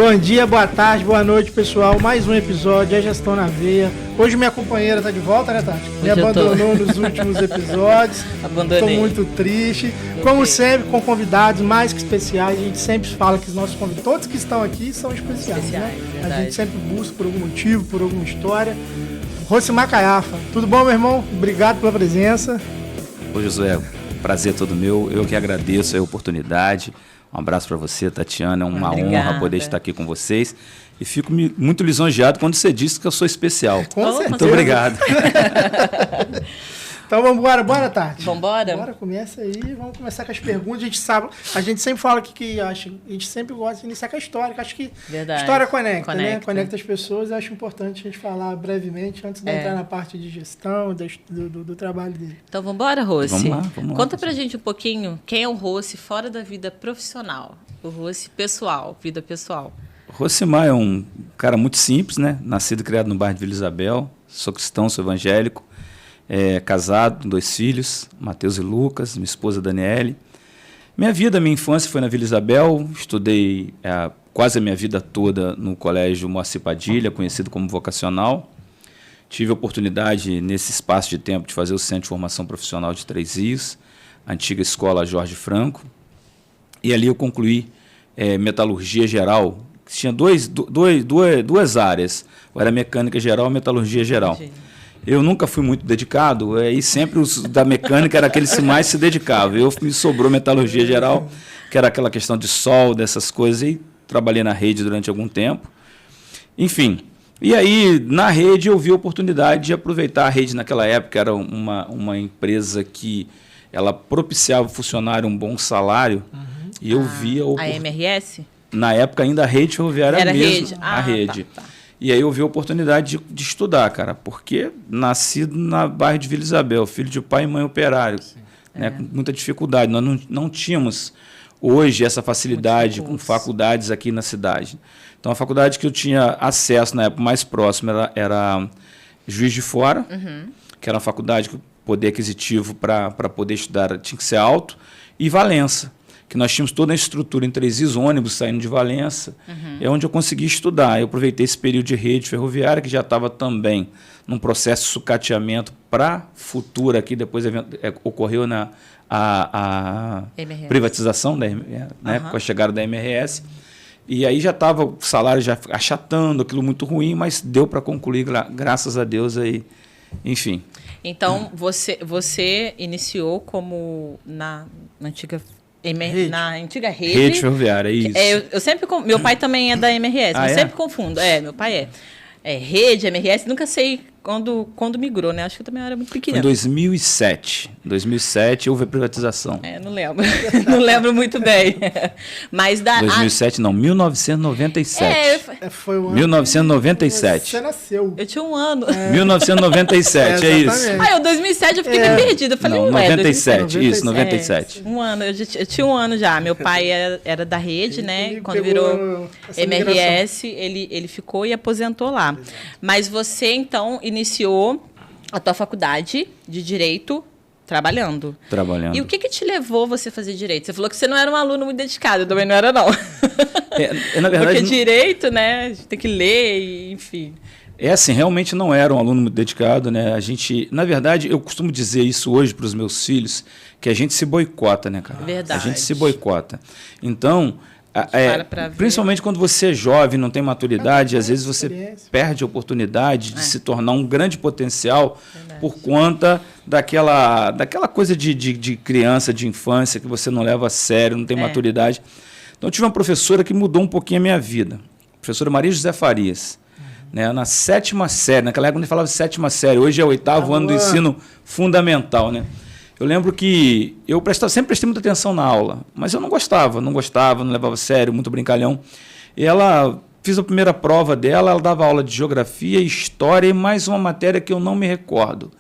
Bom dia, boa tarde, boa noite, pessoal. Mais um episódio, a Gestão na Veia. Hoje minha companheira tá de volta, né, Tati? Me abandonou nos últimos episódios. Abandonei. Tô muito triste. Como sempre, com convidados mais que especiais. A gente sempre fala que os nossos convidados, todos que estão aqui, são especiais, né? Verdade. A gente sempre busca por algum motivo, por alguma história. Rosimar Caiafa, tudo bom, meu irmão? Obrigado pela presença. Ô Josué, prazer todo meu. Eu que agradeço a oportunidade. Um abraço para você, Tatiana. É uma honra poder estar aqui com vocês. E fico muito lisonjeado quando você disse que eu sou especial. Com certeza. Muito obrigado. Então vamos embora, bora, Tati? Vamos embora? Bora, começa aí, vamos começar com as perguntas. A gente sempre fala que a gente sempre gosta de iniciar com a história, que acho que Verdade. História conecta, né? Conecta as pessoas. Eu acho importante a gente falar brevemente, antes de entrar na parte de gestão, do trabalho dele. Então vamos embora, Rossi? Vamos lá. Conta pra gente um pouquinho quem é o Rossi fora da vida profissional, o Rossi pessoal, vida pessoal. Rosimar é um cara muito simples, né? Nascido e criado no bairro de Vila Isabel. Sou cristão, sou evangélico. Casado, 2 filhos, Matheus e Lucas, minha esposa Daniele. Minha infância foi na Vila Isabel, estudei quase a minha vida toda no colégio Moacir Padilha, conhecido como vocacional. Tive a oportunidade, nesse espaço de tempo, de fazer o Centro de Formação Profissional de Três Rios, a antiga escola Jorge Franco, e ali eu concluí metalurgia geral, que tinha duas áreas, ou era mecânica geral ou metalurgia geral. Eu nunca fui muito dedicado, e sempre os da mecânica era aqueles que mais se dedicavam. Me sobrou metalurgia geral, que era aquela questão de solda, dessas coisas, e trabalhei na rede durante algum tempo. Enfim, e aí na rede eu vi a oportunidade de aproveitar a rede naquela época, era uma empresa que ela propiciava ao funcionário um bom salário, e eu via... A MRS? Na época ainda a rede ferroviária era mesmo, rede. a rede. Tá. E aí eu vi a oportunidade de estudar, cara, porque nascido na bairro de Vila Isabel, filho de pai e mãe operário, né, com muita dificuldade. Nós não tínhamos hoje essa facilidade com faculdades aqui na cidade. Então a faculdade que eu tinha acesso na época mais próxima era Juiz de Fora, que era uma faculdade que o poder aquisitivo para poder estudar tinha que ser alto, e Valença, que nós tínhamos toda a estrutura em Três Rios, ônibus saindo de Valença, é onde eu consegui estudar. Eu aproveitei esse período de rede ferroviária, que já estava também num processo de sucateamento para futura, que depois ocorreu a privatização, com a chegada da MRS. E aí já estava o salário já achatando, aquilo muito ruim, mas deu para concluir, graças a Deus, aí, enfim. Então, você iniciou como na antiga... Na antiga rede. Rede ferroviária, isso. Eu sempre... Meu pai também é da MRS, mas sempre confundo. Meu pai rede, MRS, nunca sei quando migrou, né? Acho que eu também era muito pequena. Em 2007. Em 2007 houve a privatização. Não lembro. Não lembro muito bem. Mas 2007 não, 1997. Foi o ano 1997. Você nasceu. Eu tinha 1 ano. 1997, é isso. Em 2007 eu fiquei meio perdida. Eu falei, não, 97, isso, 97. 1 ano, eu tinha 1 ano já. Meu pai era da rede, né? Quando virou MRS, ele ficou e aposentou lá. Mas você, então, iniciou a tua faculdade de Direito trabalhando. E o que te levou você a fazer Direito? Você falou que você não era um aluno muito dedicado, eu também não era, não. Na verdade, porque Direito, né, a gente tem que ler, enfim. Assim, realmente não era um aluno muito dedicado, né? Na verdade, eu costumo dizer isso hoje para os meus filhos, que a gente se boicota, né, cara? Verdade. A gente se boicota. Então... principalmente quando você é jovem, não tem maturidade, às vezes você perde a oportunidade de se tornar um grande potencial por conta daquela coisa de criança, de infância, que você não leva a sério, não tem maturidade. Então eu tive uma professora que mudou um pouquinho a minha vida, a professora Maria José Farias, né, na 7ª série, naquela época a gente falava de 7ª série, hoje é o 8º ano do ensino fundamental, né? Eu lembro que eu sempre prestei muita atenção na aula, mas eu não gostava, não levava a sério, muito brincalhão. E fiz a primeira prova dela, ela dava aula de geografia, história e mais uma matéria que eu não me recordo.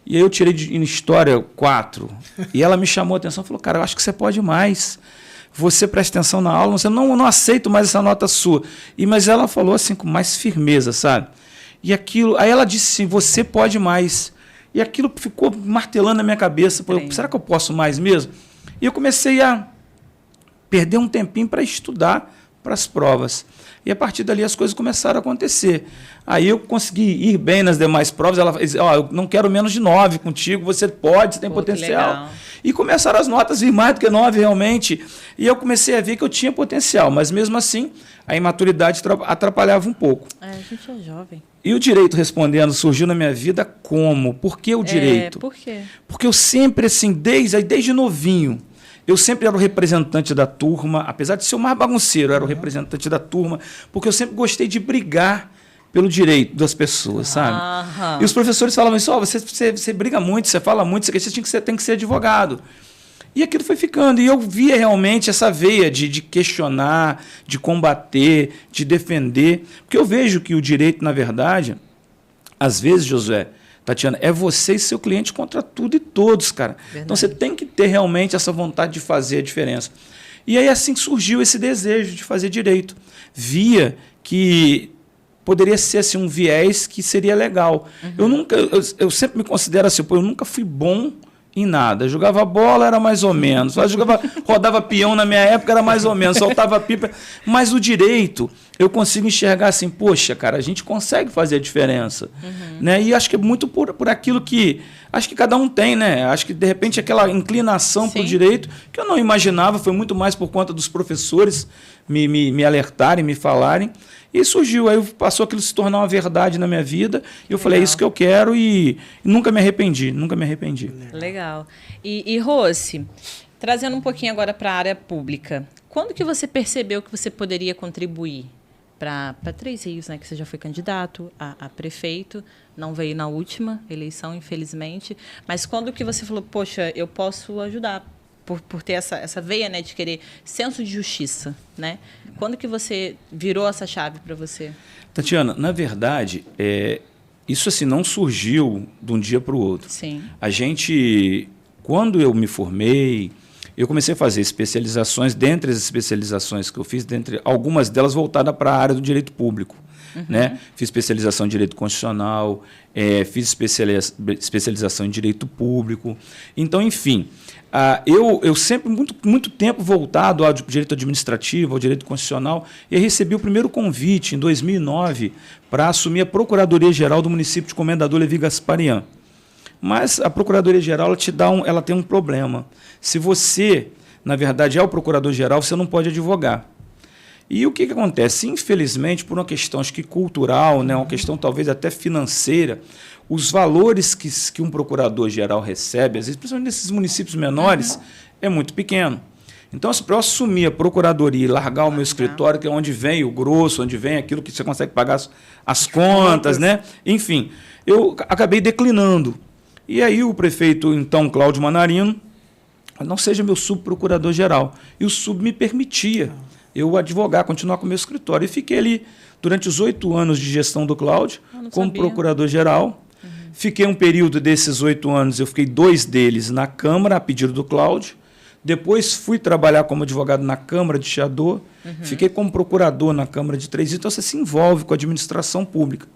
E aí eu tirei em história 4, e ela me chamou a atenção e falou, cara, eu acho que você pode mais. Você presta atenção na aula, você não aceito mais essa nota sua. Mas ela falou assim com mais firmeza, sabe? E aí ela disse assim, você pode mais. E aquilo ficou martelando na minha cabeça. Pô, será que eu posso mais mesmo? E eu comecei a perder um tempinho para estudar para as provas. E a partir dali as coisas começaram a acontecer. Aí eu consegui ir bem nas demais provas. Ela disse, eu não quero menos de 9 contigo, você pode, você tem potencial. E começaram as notas a vir mais do que 9 realmente. E eu comecei a ver que eu tinha potencial, mas mesmo assim a imaturidade atrapalhava um pouco. A gente é jovem. E o direito, respondendo, surgiu na minha vida como? Por que o direito? Por quê? Porque eu sempre, assim, desde novinho, eu sempre era o representante da turma, apesar de ser o mais bagunceiro, eu era o representante da turma, porque eu sempre gostei de brigar pelo direito das pessoas, sabe? E os professores falavam isso, você briga muito, você fala muito, você tem que ser advogado. E aquilo foi ficando, e eu via realmente essa veia de questionar, de combater, de defender, porque eu vejo que o direito, na verdade, às vezes, Josué, Tatiana, é você e seu cliente contra tudo e todos, cara. Verdade. Então você tem que ter realmente essa vontade de fazer a diferença. E aí assim surgiu esse desejo de fazer direito. Via que poderia ser assim, um viés que seria legal. Eu sempre me considero assim, eu nunca fui bom em nada. Eu jogava bola, era mais ou menos. Rodava peão na minha época, era mais ou menos. Soltava pipa. Mas o direito, eu consigo enxergar assim, poxa, cara, a gente consegue fazer a diferença. Né? E acho que é muito por aquilo que acho que cada um tem, né? Acho que, de repente, aquela inclinação para o direito, que eu não imaginava, foi muito mais por conta dos professores me alertarem, me falarem. E surgiu, aí passou aquilo se tornar uma verdade na minha vida. E eu falei, é isso que eu quero e nunca me arrependi, nunca me arrependi. Legal. E Rossi, trazendo um pouquinho agora para a área pública, quando que você percebeu que você poderia contribuir para Três Rios, né, que você já foi candidato a prefeito, não veio na última eleição, infelizmente, mas quando que você falou, poxa, eu posso ajudar? Por ter essa veia, né, de querer senso de justiça, né? Quando que você virou essa chave para você? Tatiana, na verdade, isso assim não surgiu de um dia para o outro. Sim. A gente, quando eu me formei, eu comecei a fazer especializações. Dentre as especializações que eu fiz, dentre algumas delas voltadas para a área do direito público. Né? Fiz especialização em direito constitucional, fiz especialização em direito público. Então, enfim, eu sempre, muito tempo voltado ao direito administrativo, ao direito constitucional, e recebi o primeiro convite, em 2009, para assumir a Procuradoria-Geral do município de Comendador Levi Gasparian. Mas a Procuradoria-Geral ela tem um problema. Se você, na verdade, é o Procurador-Geral, você não pode advogar. E o que acontece? Infelizmente, por uma questão acho que cultural, né, uma questão talvez até financeira, os valores que um procurador-geral recebe, às vezes, principalmente nesses municípios menores, é muito pequeno. Então, para eu assumir a procuradoria e largar o meu escritório, que é onde vem o grosso, onde vem aquilo que você consegue pagar as contas, né? Enfim, eu acabei declinando. E aí o prefeito, então, Cláudio Manarino, não seja meu subprocurador-geral. E o sub me permitia eu advogar, continuar com o meu escritório. E fiquei ali durante os 8 anos de gestão do Cláudio, como procurador-geral. Fiquei um período desses 8 anos, eu fiquei 2 deles na Câmara, a pedido do Cláudio. Depois fui trabalhar como advogado na Câmara de Chiador. Fiquei como procurador na Câmara de Três Rios. Então, você se envolve com a administração pública.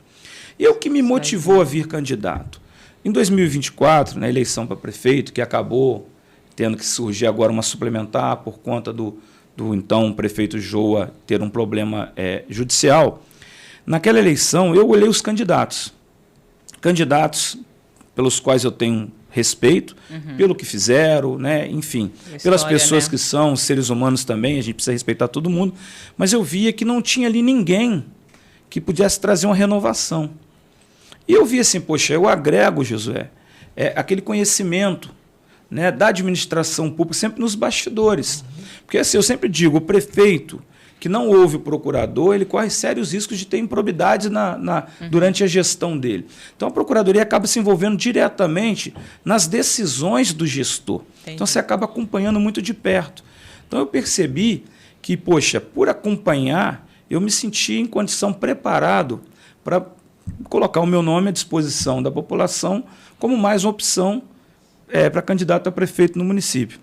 E o que me motivou a vir candidato? Em 2024, na eleição para prefeito, que acabou tendo que surgir agora uma suplementar por conta do então prefeito Joa ter um problema judicial, naquela eleição eu olhei os candidatos pelos quais eu tenho respeito, pelo que fizeram, né? Enfim, pelas pessoas, né, que são seres humanos também, a gente precisa respeitar todo mundo, mas eu via que não tinha ali ninguém que pudesse trazer uma renovação. E eu via assim, poxa, eu agrego, Josué, aquele conhecimento, né, da administração pública sempre nos bastidores. Porque assim, eu sempre digo, o prefeito que não ouve o procurador, ele corre sérios riscos de ter improbidades durante a gestão dele. Então, a procuradoria acaba se envolvendo diretamente nas decisões do gestor. Entendi. Então, você acaba acompanhando muito de perto. Então, eu percebi que, poxa, por acompanhar, eu me senti em condição preparado para colocar o meu nome à disposição da população como mais uma opção para candidato a prefeito no município.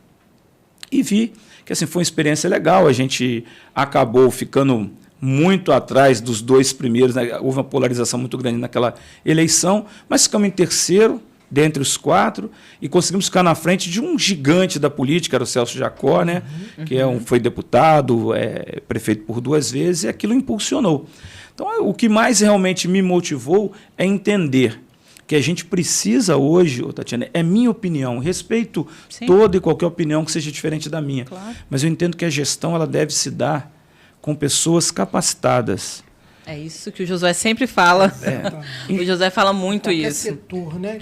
E vi que assim, foi uma experiência legal, a gente acabou ficando muito atrás dos 2 primeiros, né? Houve uma polarização muito grande naquela eleição, mas ficamos em terceiro, dentre os 4 e conseguimos ficar na frente de um gigante da política, era o Celso Jacó, né? Que foi deputado, prefeito por 2 vezes, e aquilo impulsionou. Então, o que mais realmente me motivou é entender que a gente precisa hoje, Tatiana, é minha opinião, respeito toda e qualquer opinião que seja diferente da minha, mas eu entendo que a gestão ela deve se dar com pessoas capacitadas. É isso que o Josué sempre fala. O Josué fala muito isso. Setor, né?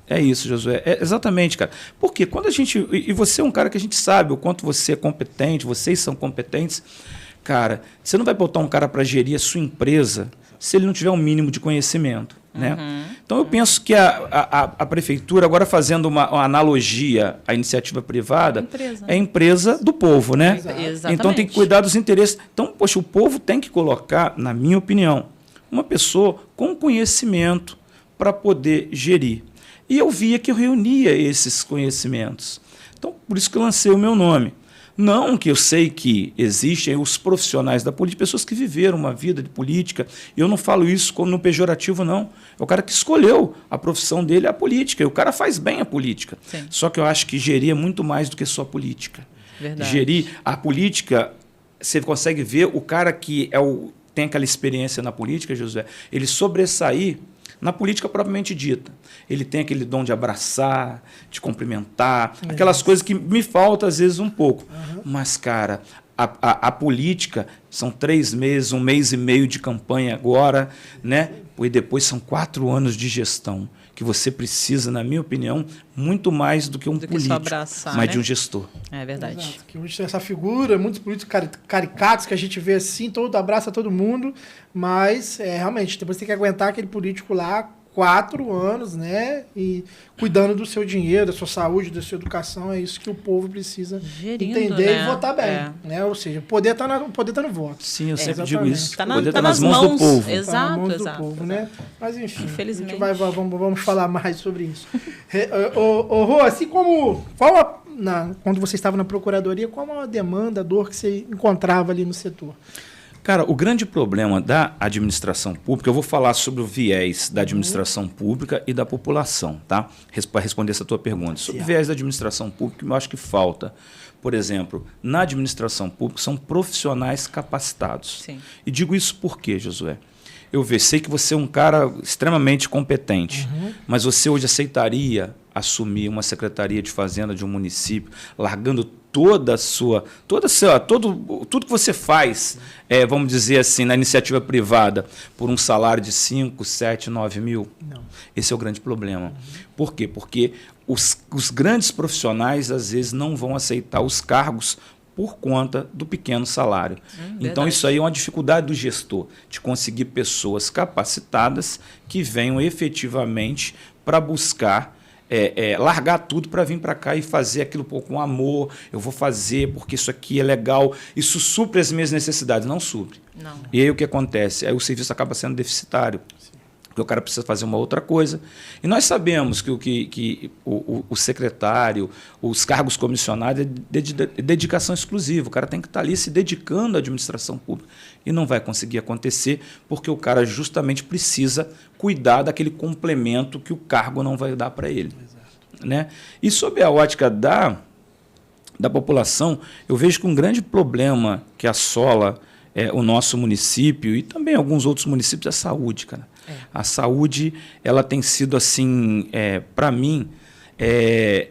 É isso, Josué. Exatamente, cara. Porque quando a gente... E você é um cara que a gente sabe o quanto você é competente, vocês são competentes. Cara, você não vai botar um cara para gerir a sua empresa se ele não tiver um mínimo de conhecimento. Né? Então, eu penso que a prefeitura, agora fazendo uma analogia à iniciativa privada, é a empresa do povo. Né? Então, tem que cuidar dos interesses. Então, poxa, o povo tem que colocar, na minha opinião, uma pessoa com conhecimento para poder gerir. E eu via que eu reunia esses conhecimentos. Então, por isso que eu lancei o meu nome. Não que eu sei que existem os profissionais da política, pessoas que viveram uma vida de política, e eu não falo isso como no pejorativo, não. É o cara que escolheu a profissão dele, a política, e o cara faz bem a política. Só que eu acho que gerir é muito mais do que só política. Verdade. Gerir a política, você consegue ver o cara que tem aquela experiência na política, Josué, ele sobressair na política propriamente dita. Ele tem aquele dom de abraçar, de cumprimentar, aquelas coisas que me faltam às vezes um pouco. Mas, cara, a política são 3 meses, 1 mês e meio de campanha agora, né? E depois são 4 anos de gestão, que você precisa, na minha opinião, muito mais do que um político, abraçar, mas né? de um gestor. É verdade. Exato. Que hoje tem essa figura, muitos políticos caricatos que a gente vê assim, abraça todo mundo, mas realmente, depois tem que aguentar aquele político lá 4 anos, né? E cuidando do seu dinheiro, da sua saúde, da sua educação, é isso que o povo precisa entender e votar bem. Né? Ou seja, o poder está no voto. Sim, eu sempre digo isso. O poder está nas mãos do povo. Exato, tá nas mãos do povo, né? Mas enfim, infelizmente. Vamos falar mais sobre isso. Rô, assim como... quando você estava na procuradoria, qual a demanda, a dor que você encontrava ali no setor? Cara, o grande problema da administração pública, eu vou falar sobre o viés da administração pública e da população, tá? Para responder essa tua pergunta. Sobre o viés da administração pública, eu acho que falta. Por exemplo, na administração pública são profissionais capacitados. Sim. E digo isso por quê, Josué? Eu sei que você é um cara extremamente competente, mas você hoje aceitaria assumir uma secretaria de fazenda de um município, largando tudo que você faz, vamos dizer assim, na iniciativa privada, por um salário de 5, 7, 9 mil? Não. Esse é o grande problema. Por quê? Porque os grandes profissionais, às vezes, não vão aceitar os cargos por conta do pequeno salário. Então, isso aí é uma dificuldade do gestor, de conseguir pessoas capacitadas que venham efetivamente para buscar largar tudo para vir para cá e fazer aquilo com amor. Eu vou fazer porque isso aqui é legal, isso supre as minhas necessidades. Não supre. Não. E aí o que acontece? Aí o serviço acaba sendo deficitário. Porque o cara precisa fazer uma outra coisa. E nós sabemos que o secretário, os cargos comissionados, é dedicação exclusiva. O cara tem que estar ali se dedicando à administração pública. E não vai conseguir acontecer porque o cara justamente precisa cuidar daquele complemento que o cargo não vai dar para ele. Né? E sob a ótica da população, eu vejo que um grande problema que assola o nosso município e também alguns outros municípios é a saúde, cara. A saúde, ela tem sido assim, para mim, é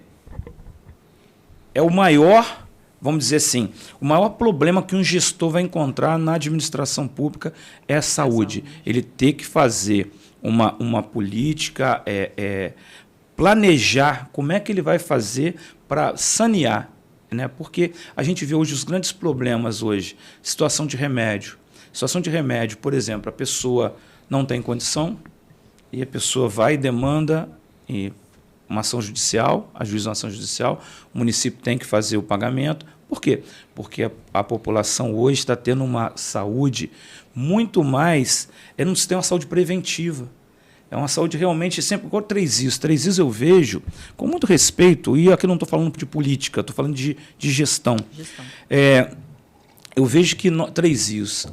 o maior, vamos dizer assim, o maior problema que um gestor vai encontrar na administração pública é a saúde. Ele ter que fazer uma política, planejar como é que ele vai fazer para sanear. Né? Porque a gente vê hoje os grandes problemas hoje, situação de remédio. Situação de remédio, por exemplo, a pessoa não tem condição e a pessoa vai e demanda uma ação judicial, ajuiza uma ação judicial, o município tem que fazer o pagamento. Por quê? Porque a população hoje está tendo uma saúde muito mais... não se tem uma saúde preventiva. É uma saúde realmente sempre... Igual 3IS. 3IS eu vejo, com muito respeito, e aqui não estou falando de política, estou falando de gestão. Eu vejo que 3IS,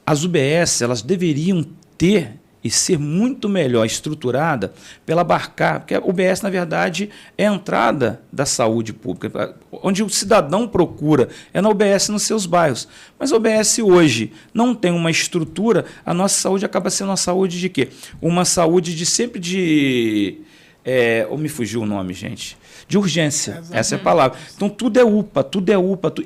as UBS, elas deveriam ter e ser muito melhor estruturada pela abarcar, porque a UBS, na verdade, é a entrada da saúde pública, onde o cidadão procura, é na UBS nos seus bairros. Mas a UBS hoje não tem uma estrutura, a nossa saúde acaba sendo uma saúde de quê? Uma saúde de sempre de... ou me fugiu o nome, gente. De urgência, essa é a palavra. Então, tudo é UPA,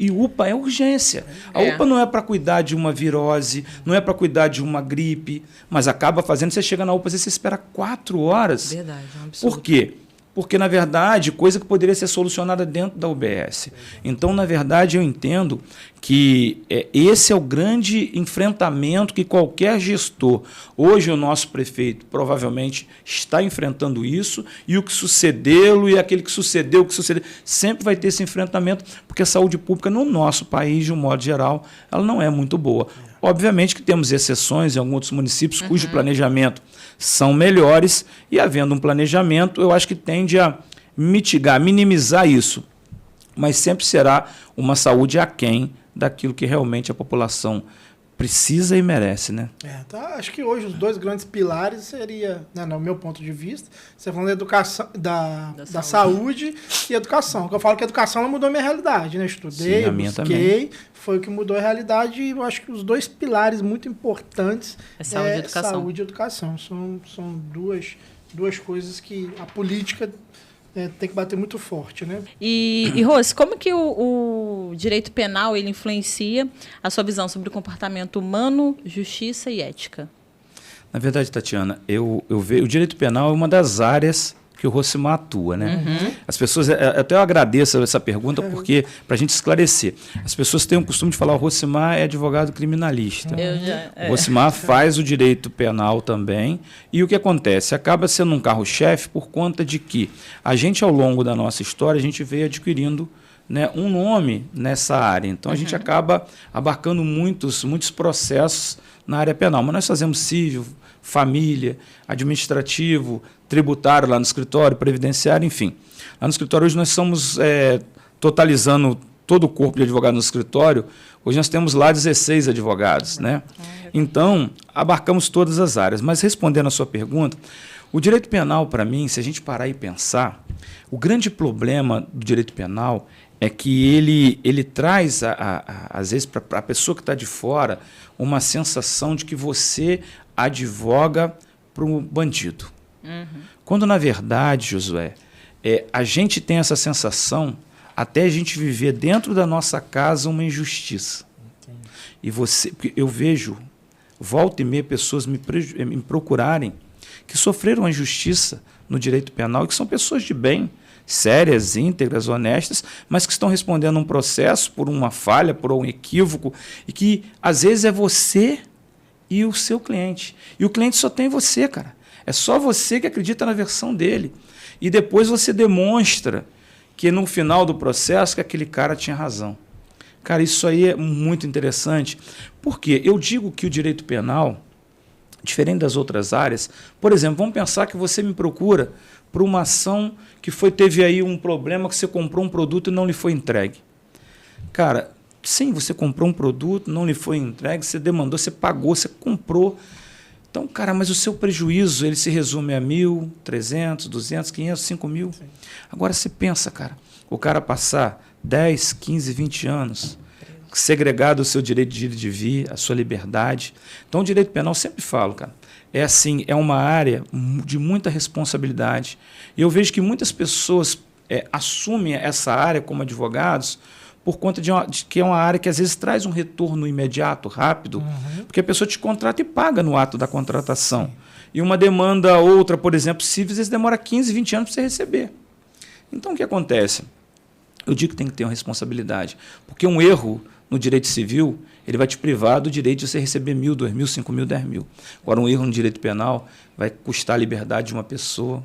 e UPA é urgência. A UPA não é para cuidar de uma virose, não é para cuidar de uma gripe, mas acaba fazendo, você chega na UPA, você espera 4 horas. Verdade, é um absurdo. Por quê? Porque, na verdade, coisa que poderia ser solucionada dentro da UBS. Então, na verdade, eu entendo que esse é o grande enfrentamento que qualquer gestor, hoje o nosso prefeito provavelmente está enfrentando isso, e o que sucedeu, e aquele que sucedeu, sempre vai ter esse enfrentamento, porque a saúde pública no nosso país, de um modo geral, ela não é muito boa. Obviamente que temos exceções em alguns outros municípios cujo planejamento são melhores, e havendo um planejamento, eu acho que tende a mitigar, minimizar isso, mas sempre será uma saúde aquém daquilo que realmente a população precisa e merece, né? Tá, acho que hoje os 2 grandes pilares seria, né, no meu ponto de vista, você falando da educação, da saúde e educação. Eu falo que a educação não mudou a minha realidade, né? Estudei, sim, busquei, também. Foi o que mudou a realidade, e eu acho que os 2 pilares muito importantes saúde e educação. Saúde e educação. São duas coisas que a política tem que bater muito forte, né? E Rose, como que o direito penal ele influencia a sua visão sobre o comportamento humano, justiça e ética? Na verdade, Tatiana, eu vejo o direito penal é uma das áreas que o Rosimar atua, né? As pessoas, até eu agradeço essa pergunta, porque, para a gente esclarecer, as pessoas têm o costume de falar o Rosimar é advogado criminalista. O Rosimar faz o direito penal também, e o que acontece? Acaba sendo um carro-chefe por conta de que a gente, ao longo da nossa história, a gente veio adquirindo, né, um nome nessa área. Então, a gente acaba abarcando muitos processos na área penal, mas nós fazemos civil, família, administrativo, tributário lá no escritório, previdenciário, enfim. Lá no escritório hoje nós estamos totalizando todo o corpo de advogados no escritório, hoje nós temos lá 16 advogados, né? Então, abarcamos todas as áreas. Mas respondendo a sua pergunta, o direito penal, para mim, se a gente parar e pensar, o grande problema do direito penal é que ele traz, às vezes, para a pessoa que está de fora, uma sensação de que você advoga para um bandido. Quando, na verdade, Josué, a gente tem essa sensação até a gente viver dentro da nossa casa uma injustiça. E eu vejo, volta e meia, pessoas me procurarem que sofreram uma injustiça no direito penal e que são pessoas de bem, sérias, íntegras, honestas, mas que estão respondendo a um processo por uma falha, por um equívoco, e que, às vezes, é você e o seu cliente. E o cliente só tem você, cara. É só você que acredita na versão dele. E depois você demonstra que, no final do processo, que aquele cara tinha razão. Cara, isso aí é muito interessante, porque eu digo que o direito penal, diferente das outras áreas, por exemplo, vamos pensar que você me procura por uma ação que teve aí um problema, que você comprou um produto e não lhe foi entregue. Cara, sim, você comprou um produto, não lhe foi entregue, você demandou, você pagou, você comprou. Então, cara, mas o seu prejuízo, ele se resume a 1.000, 300, 200, 500, 5 mil. Sim. Agora você pensa, cara, o cara passar 10, 15, 20 anos segregado o seu direito de ir e de vir, a sua liberdade. Então, o direito penal, eu sempre falo, cara, é uma área de muita responsabilidade. E eu vejo que muitas pessoas assumem essa área como advogados por conta de que é uma área que às vezes traz um retorno imediato, rápido, porque a pessoa te contrata e paga no ato da contratação. Sim. E uma demanda outra, por exemplo, civil, às vezes demora 15, 20 anos para você receber. Então, o que acontece? Eu digo que tem que ter uma responsabilidade, porque um erro no direito civil, ele vai te privar do direito de você receber 1.000, 2.000, 5.000, 10.000. Agora, um erro no direito penal vai custar a liberdade de uma pessoa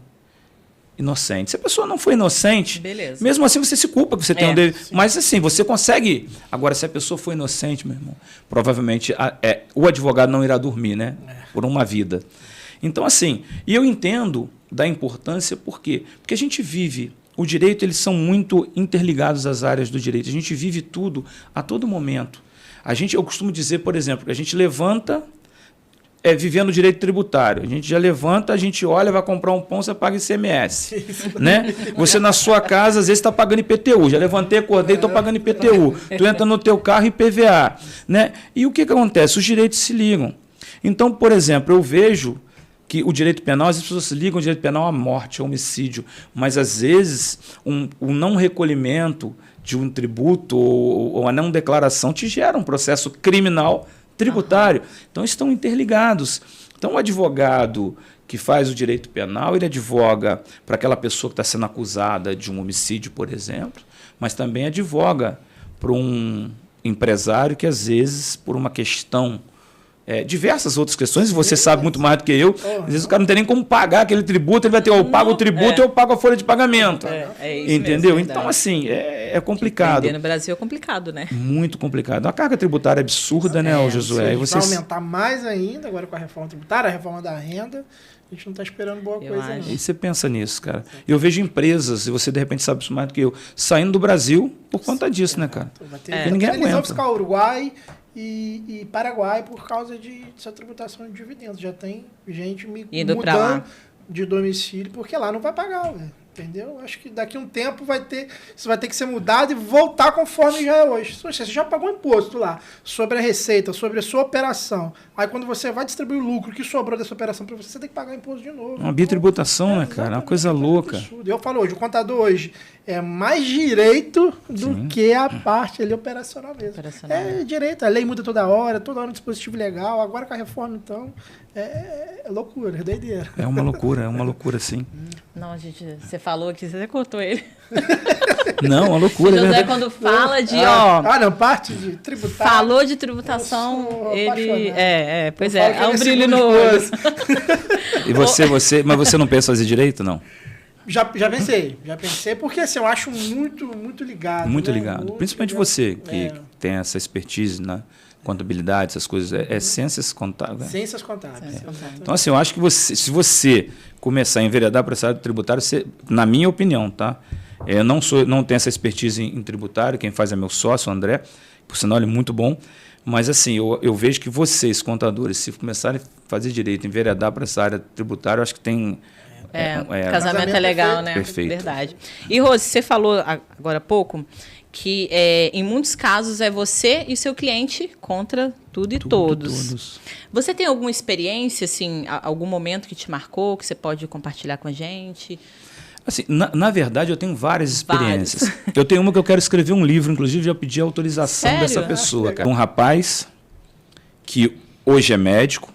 inocente. Se a pessoa não foi inocente, beleza, mesmo assim você se culpa que você tem um dever. Mas assim, você consegue. Agora, se a pessoa foi inocente, meu irmão, provavelmente o advogado não irá dormir, né? Por uma vida. Então, assim, e eu entendo da importância, por quê? Porque a gente vive. O direito, eles são muito interligados às áreas do direito. A gente vive tudo a todo momento. Eu costumo dizer, por exemplo, que a gente levanta, vivendo o direito tributário. A gente já levanta, a gente olha, vai comprar um pão, você paga ICMS. Né? Você na sua casa, às vezes, está pagando IPTU. Já levantei, acordei, estou pagando IPTU. Tu entra no teu carro, IPVA. Né? E o que acontece? Os direitos se ligam. Então, por exemplo, eu vejo que o direito penal, as pessoas se ligam o direito penal à morte, ao homicídio, mas, às vezes, o não recolhimento de um tributo ou a não declaração te gera um processo criminal tributário. Então, estão interligados. Então, o advogado que faz o direito penal, ele advoga para aquela pessoa que está sendo acusada de um homicídio, por exemplo, mas também advoga para um empresário que, às vezes, por uma questão, diversas outras questões, você sabe muito mais do que eu, às vezes o cara não tem nem como pagar aquele tributo, ele vai ter, eu pago o tributo ou eu pago a folha de pagamento. Isso entendeu? mesmo, então, assim, é complicado. No Brasil é complicado, né? Muito complicado. A carga tributária é absurda, né, Josué? Vai aumentar mais ainda agora com a reforma tributária, a reforma da renda. A gente não está esperando boa coisa, não. E você pensa nisso, cara. Eu vejo empresas, e você de repente sabe isso mais do que eu, saindo do Brasil por conta disso, né, cara? Vai ter ninguém aguenta. Eles vão buscar Uruguai e Paraguai por causa dessa tributação de dividendos. Já tem gente mudando de domicílio, porque lá não vai pagar, velho. Entendeu? Acho que daqui a um tempo isso vai ter que ser mudado e voltar conforme já é hoje. Você já pagou imposto lá sobre a receita, sobre a sua operação. Aí quando você vai distribuir o lucro que sobrou dessa operação para você, você tem que pagar imposto de novo. Uma bitributação, né, cara? É uma coisa louca. Eu falo hoje, o contador hoje é mais direito do que a parte ali operacional mesmo. É direito, a lei muda toda hora um dispositivo legal. Agora com a reforma, então, é loucura, é doideira. É uma loucura, sim. Não, gente, você falou aqui, você cortou ele. Não, uma loucura. O José, quando fala de, não, parte de tributário. Falou de tributação, ele... Pois é um brilho no olho. E mas você não pensa fazer direito, não? Já pensei, porque assim, eu acho muito ligado. Muito ligado. Principalmente ligado. Você, que tem essa expertise na contabilidade, essas coisas, ciências contábeis. Ciências contábeis. Então, assim, eu acho que se você começar a enveredar para essa área tributária, na minha opinião, tá? Eu não tenho essa expertise em tributário, quem faz é meu sócio, o André, por sinal ele é muito bom, mas assim, eu vejo que vocês, contadores, se começarem a fazer direito, enveredar para essa área tributária, eu acho que tem... casamento é legal, né? Perfeito. Verdade. E, Rose, você falou agora há pouco que em muitos casos é você e seu cliente contra tudo e todos. Você tem alguma experiência, assim, algum momento que te marcou, que você pode compartilhar com a gente? Assim, na verdade, eu tenho várias experiências. Eu tenho uma que eu quero escrever um livro, inclusive já pedi a autorização dessa pessoa. Um rapaz que hoje é médico,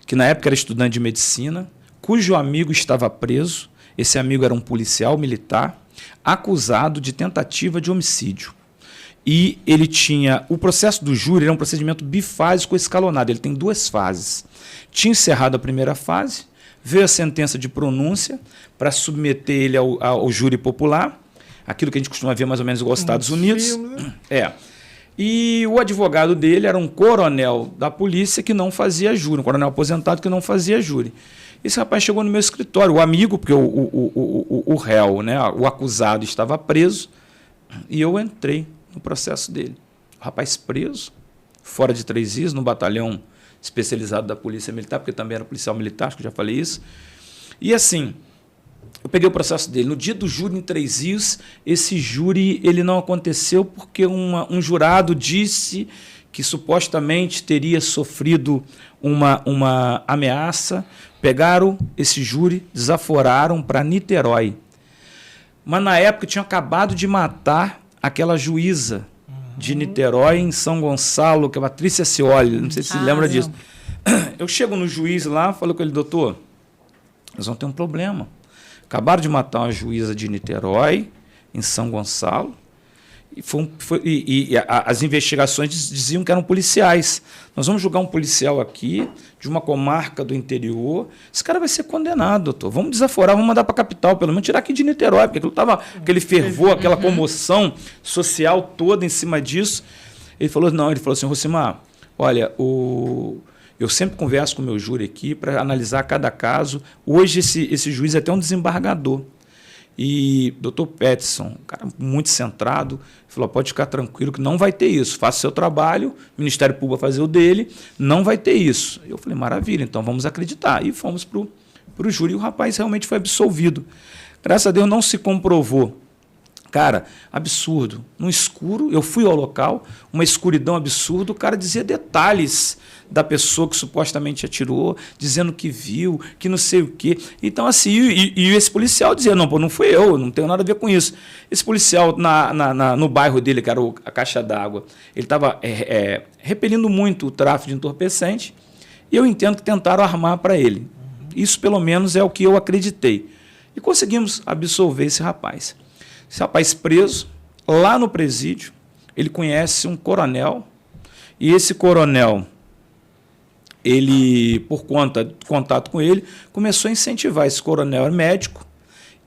que na época era estudante de medicina, cujo amigo estava preso. Esse amigo era um policial militar, acusado de tentativa de homicídio. E ele tinha... O processo do júri era um procedimento bifásico escalonado. Ele tem 2 fases. Tinha encerrado a primeira fase, veio a sentença de pronúncia para submeter ele ao júri popular, aquilo que a gente costuma ver mais ou menos igual aos Estados Unidos. E o advogado dele era um coronel da polícia que não fazia júri, um coronel aposentado que não fazia júri. Esse rapaz chegou no meu escritório, o amigo, porque o réu, né, o acusado, estava preso, e eu entrei no processo dele. O rapaz preso, fora de 3 dias, no batalhão especializado da Polícia Militar, porque também era policial militar, acho que eu já falei isso. E assim, eu peguei o processo dele. No dia do júri, em 3 dias, esse júri ele não aconteceu porque um jurado disse que supostamente teria sofrido uma ameaça. Pegaram esse júri, desaforaram para Niterói. Mas na época tinham acabado de matar aquela juíza de Niterói, em São Gonçalo, que é a Patrícia Cioli, não sei se você lembra disso. Eu chego no juiz lá, falo com ele, doutor, nós vamos ter um problema. Acabaram de matar uma juíza de Niterói, em São Gonçalo, e as investigações diziam que eram policiais. Nós vamos julgar um policial aqui, de uma comarca do interior, esse cara vai ser condenado, doutor. Vamos desaforar, vamos mandar para a capital, pelo menos tirar aqui de Niterói, porque aquele fervor, aquela comoção social toda em cima disso. Ele falou assim, Rosimar, olha, eu sempre converso com o meu júri aqui para analisar cada caso. Hoje esse juiz é até um desembargador. E doutor Peterson, um cara muito centrado, falou, pode ficar tranquilo que não vai ter isso. Faça o seu trabalho, o Ministério Público vai fazer o dele, não vai ter isso. Eu falei, maravilha, então vamos acreditar. E fomos para o júri e o rapaz realmente foi absolvido. Graças a Deus não se comprovou. Cara, absurdo. No escuro, eu fui ao local, uma escuridão absurda, o cara dizia detalhes da pessoa que supostamente atirou, dizendo que viu, que não sei o quê. Então, assim, e esse policial dizia, não, pô, não fui eu, não tenho nada a ver com isso. Esse policial no bairro dele, que era a caixa d'água, ele estava repelindo muito o tráfico de entorpecente, e eu entendo que tentaram armar para ele. Isso, pelo menos, é o que eu acreditei. E conseguimos absolver esse rapaz. Esse rapaz preso, lá no presídio, ele conhece um coronel, e esse coronel, ele, por conta de contato com ele, começou a incentivar. Esse coronel é médico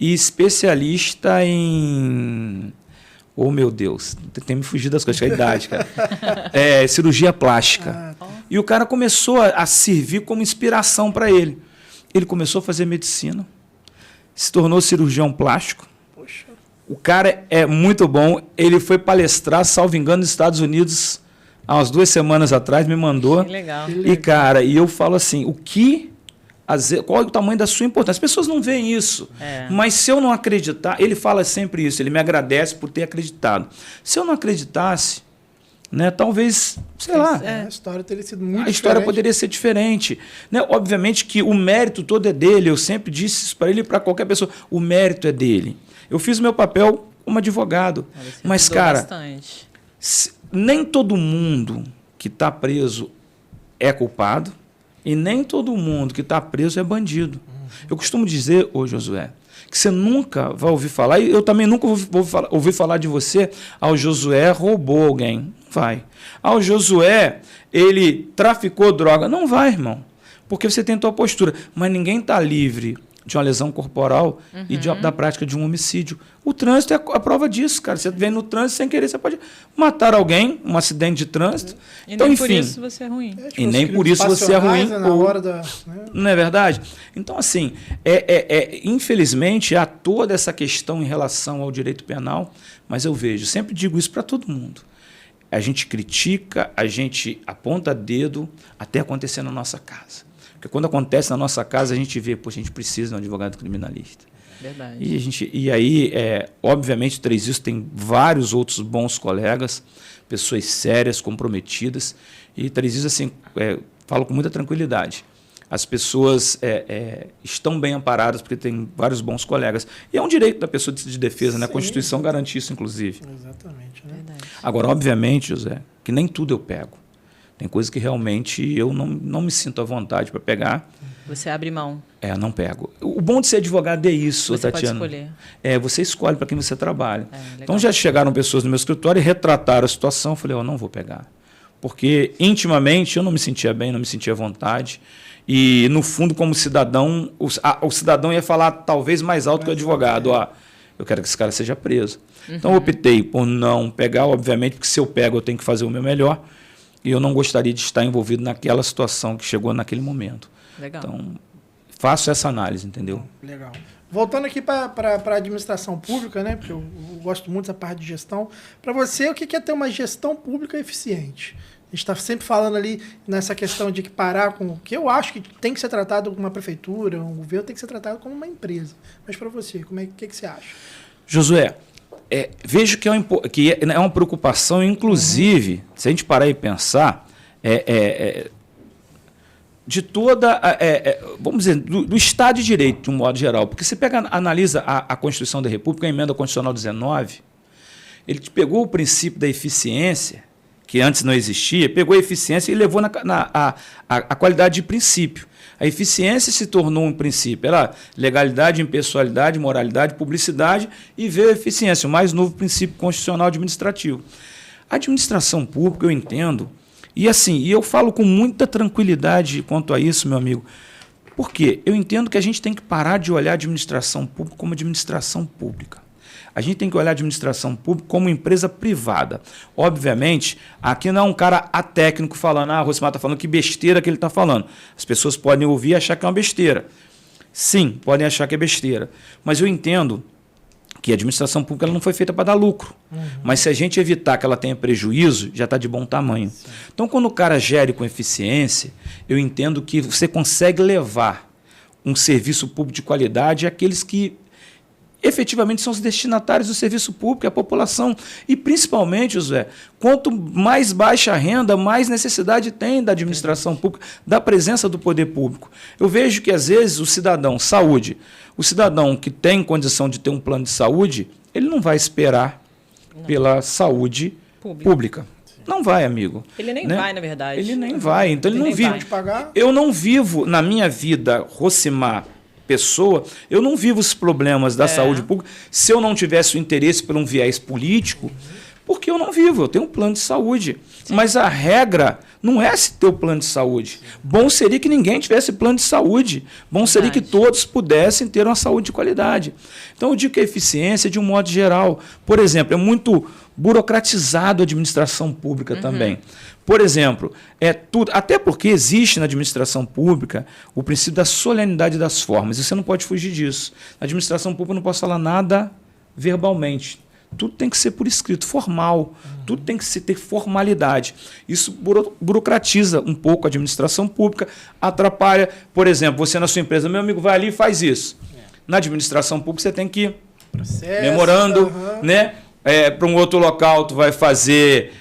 e especialista em... Oh, meu Deus, tem me fugido das coisas, que é a idade, cara. Cirurgia plástica. E o cara começou a servir como inspiração para ele. Ele começou a fazer medicina, se tornou cirurgião plástico. O cara é muito bom. Ele foi palestrar, salvo engano, nos Estados Unidos há umas 2 semanas atrás, me mandou. Que legal. E, cara, e eu falo assim, qual é o tamanho da sua importância? As pessoas não veem isso. Mas se eu não acreditar, ele fala sempre isso, ele me agradece por ter acreditado. Se eu não acreditasse, né, talvez, sei lá, a história teria sido muito diferente. A história poderia ser diferente. Né? Obviamente que o mérito todo é dele, eu sempre disse isso para ele e para qualquer pessoa, o mérito é dele. Eu fiz o meu papel como advogado. Mas, cara, nem todo mundo que está preso é culpado e nem todo mundo que está preso é bandido. Eu costumo dizer, Josué, que você nunca vai ouvir falar, e eu também nunca vou ouvir falar de você, o Josué roubou alguém. Não vai. O Josué, ele traficou droga. Não vai, irmão. Porque você tem a tua postura. Mas ninguém está livre de uma lesão corporal e da prática de um homicídio. O trânsito é a prova disso, cara. Você vem no trânsito sem querer, você pode matar alguém, um acidente de trânsito. E então, nem enfim, por isso você é ruim. E nem por isso você é ruim. Na hora Não é verdade? Então, assim, infelizmente, há toda essa questão em relação ao direito penal, mas eu vejo, sempre digo isso para todo mundo. A gente critica, a gente aponta dedo até acontecer na nossa casa. Porque quando acontece na nossa casa, a gente vê, a gente precisa de um advogado criminalista. Verdade. E aí, obviamente, 3 Rios tem vários outros bons colegas, pessoas sérias, comprometidas. E 3 Rios, assim, falo com muita tranquilidade. As pessoas estão bem amparadas porque tem vários bons colegas. E é um direito da pessoa de defesa, né? A Constituição garante isso, inclusive. Exatamente. Né? Agora, obviamente, José, que nem tudo eu pego. Tem coisa que realmente eu não me sinto à vontade para pegar. Você abre mão. Não pego. O bom de ser advogado é isso, você Tatiana. Pode escolher. Você escolhe para quem você trabalha. Então, já chegaram pessoas no meu escritório e retrataram a situação. Eu falei, eu não vou pegar. Porque, intimamente, eu não me sentia bem, não me sentia à vontade. E, no fundo, como cidadão, o cidadão ia falar talvez mais alto que o advogado. Eu quero que esse cara seja preso. Então, eu optei por não pegar, obviamente, porque se eu pego, eu tenho que fazer o meu melhor. E eu não gostaria de estar envolvido naquela situação que chegou naquele momento. Legal. Então, faço essa análise, entendeu? Legal. Voltando aqui para a administração pública, né? Porque eu gosto muito dessa parte de gestão. Para você, o que é ter uma gestão pública eficiente? A gente está sempre falando ali nessa questão de parar com o que eu acho que tem que ser tratado como uma prefeitura, um governo tem que ser tratado como uma empresa. Mas para você, que você acha? Josué, vejo que é uma preocupação, inclusive, se a gente parar e pensar, de toda, vamos dizer, do Estado de Direito, de um modo geral. Porque você analisa a Constituição da República, a Emenda Constitucional 19, ele pegou o princípio da eficiência, que antes não existia, pegou a eficiência e levou a qualidade de princípio. A eficiência se tornou um princípio. Era legalidade, impessoalidade, moralidade, publicidade, e veio a eficiência, o mais novo princípio constitucional administrativo. A administração pública, eu entendo, e eu falo com muita tranquilidade quanto a isso, meu amigo, porque eu entendo que a gente tem que parar de olhar a administração pública como administração pública. A gente tem que olhar a administração pública como empresa privada. Obviamente, aqui não é um cara atécnico falando, o Rosimar está falando que besteira que ele está falando. As pessoas podem ouvir e achar que é uma besteira. Sim, podem achar que é besteira. Mas eu entendo Porque a administração pública ela não foi feita para dar lucro. Mas se a gente evitar que ela tenha prejuízo, já está de bom tamanho. Sim. Então, quando o cara gere com eficiência, eu entendo que você consegue levar um serviço público de qualidade àqueles que efetivamente são os destinatários do serviço público, a população. E, principalmente, José, quanto mais baixa a renda, mais necessidade tem da administração pública, da presença do poder público. Eu vejo que, às vezes, o cidadão, saúde, o cidadão que tem condição de ter um plano de saúde, ele não vai esperar pela saúde pública. Não vai, amigo. Ele nem vai, na verdade. Ele nem vai. Então, ele não vive. Eu não vivo, na minha vida, Rocimar, pessoa, eu não vivo os problemas da saúde pública se eu não tivesse o interesse por um viés político, porque eu não vivo, eu tenho um plano de saúde. Sim. Mas a regra não é se ter o plano de saúde. Bom seria que ninguém tivesse plano de saúde. Bom seria que todos pudessem ter uma saúde de qualidade. Então, eu digo que a eficiência, de um modo geral, por exemplo, é muito burocratizado a administração pública também. Por exemplo, até porque existe na administração pública o princípio da solenidade das formas, e você não pode fugir disso. Na administração pública eu não posso falar nada verbalmente. Tudo tem que ser por escrito, formal. Tudo tem que ter formalidade. Isso burocratiza um pouco a administração pública, atrapalha. Por exemplo, você na sua empresa, meu amigo, vai ali e faz isso. Na administração pública você tem que ir memorando, né? Para um outro local, tu vai fazer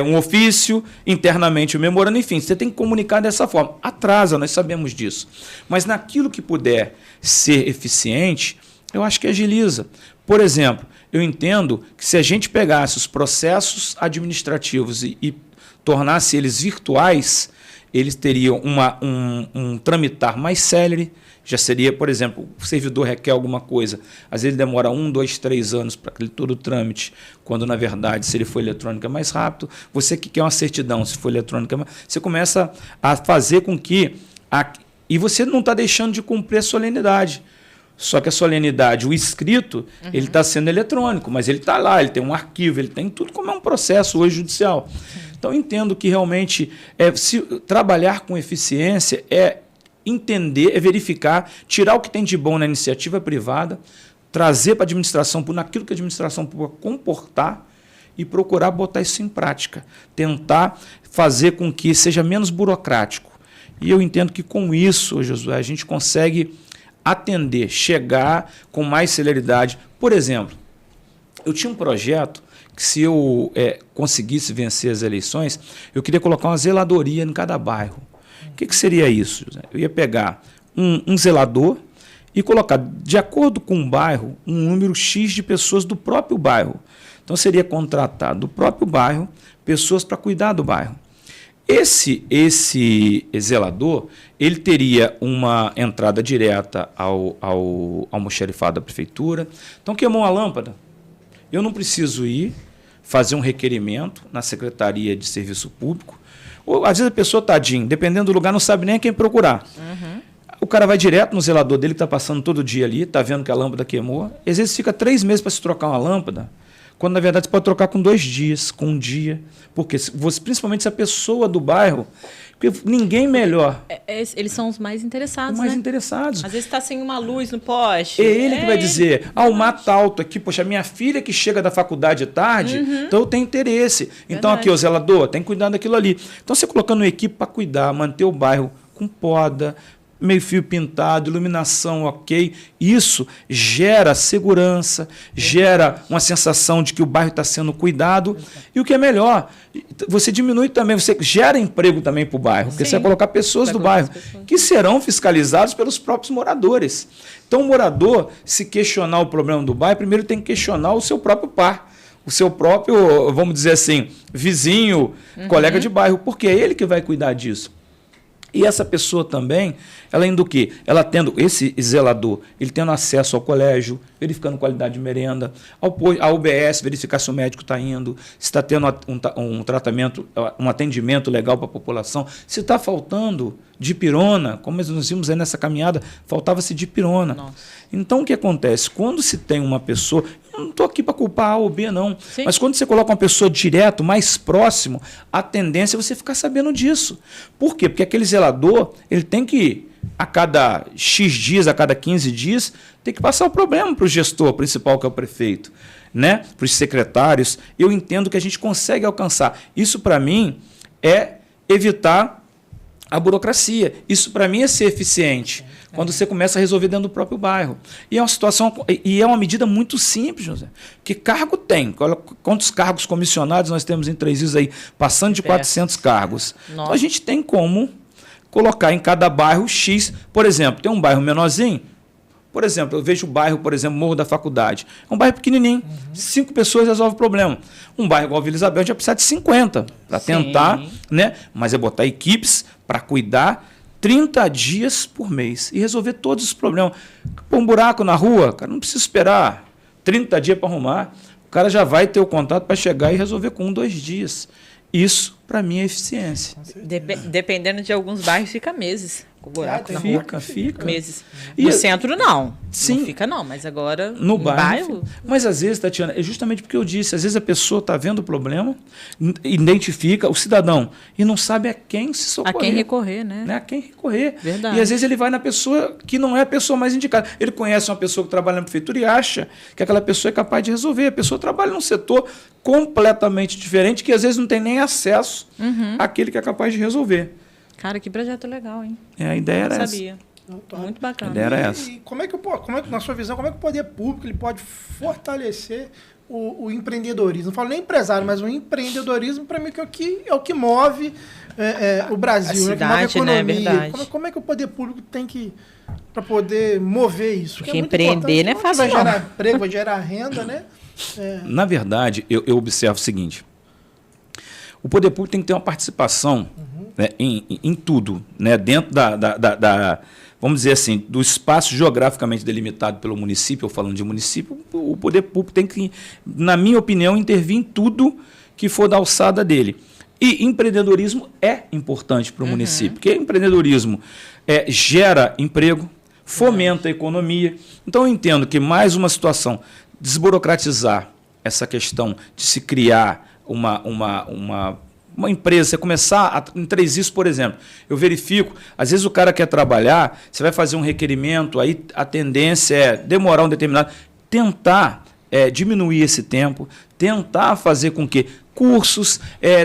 um ofício, internamente o memorando, enfim, você tem que comunicar dessa forma. Atrasa, nós sabemos disso. Mas naquilo que puder ser eficiente, eu acho que agiliza. Por exemplo, eu entendo que se a gente pegasse os processos administrativos e tornasse eles virtuais, eles teriam um tramitar mais célere. Já seria, por exemplo, o servidor requer alguma coisa, às vezes demora 1, 2, 3 anos para todo o trâmite, quando, na verdade, se ele for eletrônico é mais rápido. Você que quer uma certidão, se for eletrônica, você começa a fazer com que... E você não está deixando de cumprir a solenidade. Só que a solenidade, o escrito, ele está sendo eletrônico, mas ele está lá, ele tem um arquivo, ele tem tudo como é um processo hoje judicial. Então, eu entendo que realmente se trabalhar com eficiência entender, verificar, tirar o que tem de bom na iniciativa privada, trazer para a administração pública, naquilo que a administração pública comportar e procurar botar isso em prática. Tentar fazer com que seja menos burocrático. E eu entendo que com isso, Josué, a gente consegue atender, chegar com mais celeridade. Por exemplo, eu tinha um projeto que, se eu conseguisse vencer as eleições, eu queria colocar uma zeladoria em cada bairro. O que seria isso, José? Eu ia pegar um zelador e colocar, de acordo com o bairro, um número X de pessoas do próprio bairro. Então, seria contratar do próprio bairro pessoas para cuidar do bairro. Esse zelador, ele teria uma entrada direta ao almoxarifado da prefeitura. Então, queimou uma lâmpada, eu não preciso ir fazer um requerimento na Secretaria de Serviço Público. Ou, às vezes a pessoa, tadinho, dependendo do lugar, não sabe nem a quem procurar. O cara vai direto no zelador dele, que está passando todo dia ali, está vendo que a lâmpada queimou. Às vezes fica 3 meses para se trocar uma lâmpada, quando na verdade você pode trocar com 2 dias, com 1 dia. Porque principalmente se a pessoa do bairro... Porque ninguém melhor. Eles são os mais interessados, Os mais interessados. Às vezes está sem uma luz no poste. É ele que vai dizer, o mato alto aqui, poxa, minha filha que chega da faculdade à tarde, então eu tenho interesse. Verdade. Então aqui, o zelador, tem que cuidar daquilo ali. Então você colocando uma equipe para cuidar, manter o bairro com poda, meio fio pintado, iluminação ok, isso gera segurança, gera uma sensação de que o bairro está sendo cuidado. E o que é melhor, você diminui também, você gera emprego também para o bairro, porque você vai colocar pessoas do bairro que serão fiscalizados pelos próprios moradores. Então, o morador, se questionar o problema do bairro, primeiro tem que questionar o seu próprio par, o seu próprio, vamos dizer assim, vizinho, colega de bairro, porque é ele que vai cuidar disso. E essa pessoa também, ela indo o quê? Ela tendo, esse zelador, ele tendo acesso ao colégio, verificando qualidade de merenda, ao UBS, verificar se o médico está indo, se está tendo um tratamento, um atendimento legal para a população, se está faltando dipirona, como nós vimos aí nessa caminhada, faltava-se dipirona. Nossa. Então, o que acontece? Quando se tem uma pessoa... Eu não estou aqui para culpar A ou B, não. Sim. Mas quando você coloca uma pessoa direto, mais próximo, a tendência é você ficar sabendo disso. Por quê? Porque aquele zelador, ele tem que a cada X dias, a cada 15 dias, tem que passar o problema para o gestor principal, que é o prefeito, né? Para os secretários. Eu entendo que a gente consegue alcançar. Isso, para mim, é evitar a burocracia. Isso, para mim, é ser eficiente. Quando você começa a resolver dentro do próprio bairro. E é uma situação, e é uma medida muito simples, José. Que cargo tem? Quantos cargos comissionados nós temos em Três Rios aí? Passando de 400 cargos. Então, a gente tem como colocar em cada bairro X. Por exemplo, tem um bairro menorzinho. Por exemplo, eu vejo o bairro, por exemplo, Morro da Faculdade. É um bairro pequenininho. 5 pessoas resolve o problema. Um bairro igual Vila Isabel, a gente vai precisar de 50 para tentar, né? Mas é botar equipes para cuidar 30 dias por mês e resolver todos os problemas. Pôr um buraco na rua, cara, não precisa esperar 30 dias para arrumar. O cara já vai ter o contato para chegar e resolver com 1, 2 dias. Isso, para mim, é eficiência. Dependendo de alguns bairros, fica meses. O buraco na rua. Fica. Meses. No centro, não. Sim. Não fica, não. Mas agora, no bairro. Mas, às vezes, Tatiana, é justamente porque eu disse, às vezes a pessoa está vendo o problema, identifica o cidadão e não sabe a quem se socorrer. A quem recorrer, né? A quem recorrer. Verdade. E, às vezes, ele vai na pessoa que não é a pessoa mais indicada. Ele conhece uma pessoa que trabalha na prefeitura e acha que aquela pessoa é capaz de resolver. A pessoa trabalha num setor completamente diferente, que, às vezes, não tem nem acesso àquele que é capaz de resolver. Cara, que projeto legal, hein? A ideia era essa. Sabia. Muito bacana. A ideia era essa. E como é que, na sua visão, como é que o poder público ele pode fortalecer o empreendedorismo? Não falo nem empresário, mas o empreendedorismo, para mim, que é o que move o Brasil, a cidade, né? Que move a economia. Né? Como é que o poder público tem que para poder mover isso? Porque empreender não é fácil, vai gerar emprego, vai gerar renda, né? Na verdade, eu observo o seguinte: o poder público tem que ter uma participação né, em tudo, né, dentro vamos dizer assim, do espaço geograficamente delimitado pelo município, ou falando de município, o poder público tem que, na minha opinião, intervir em tudo que for da alçada dele. E empreendedorismo é importante para o município, porque empreendedorismo gera emprego, fomenta a economia. Então, eu entendo que mais uma situação, desburocratizar essa questão de se criar uma empresa, você começar em Três Rios, por exemplo, eu verifico, às vezes o cara quer trabalhar, você vai fazer um requerimento, aí a tendência é demorar um determinado, tentar diminuir esse tempo, tentar fazer com que cursos,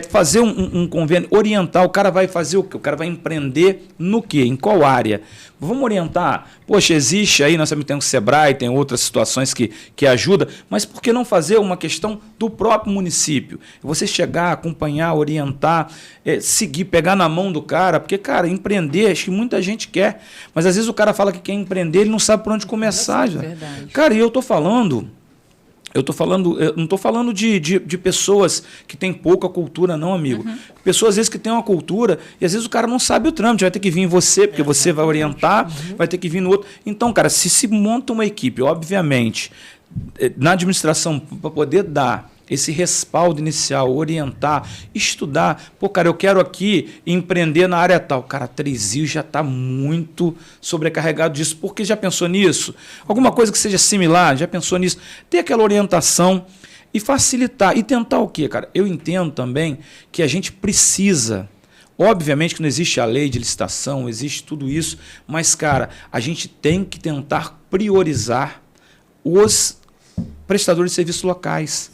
fazer um convênio, orientar, o cara vai fazer o quê? O cara vai empreender no quê? Em qual área? Vamos orientar. Poxa, existe aí, nós também temos o Sebrae, tem outras situações que ajudam, mas por que não fazer uma questão do próprio município? Você chegar, acompanhar, orientar, seguir, pegar na mão do cara, porque, cara, empreender, acho que muita gente quer, mas às vezes o cara fala que quer empreender, ele não sabe por onde começar. Já. Cara, e eu estou falando... Eu não estou falando de pessoas que têm pouca cultura, não, amigo. Pessoas, às vezes, que têm uma cultura e, às vezes, o cara não sabe o trâmite. Vai ter que vir em você, porque você vai orientar, vai ter que vir no outro. Então, cara, se monta uma equipe, obviamente, na administração, para poder dar esse respaldo inicial, orientar, estudar. Pô, cara, eu quero aqui empreender na área tal. Cara, Três Rios já está muito sobrecarregado disso. Por que já pensou nisso? Alguma coisa que seja similar, já pensou nisso? Ter aquela orientação e facilitar. E tentar o quê, cara? Eu entendo também que a gente precisa... Obviamente que não existe a lei de licitação, existe tudo isso, mas, cara, a gente tem que tentar priorizar os prestadores de serviços locais,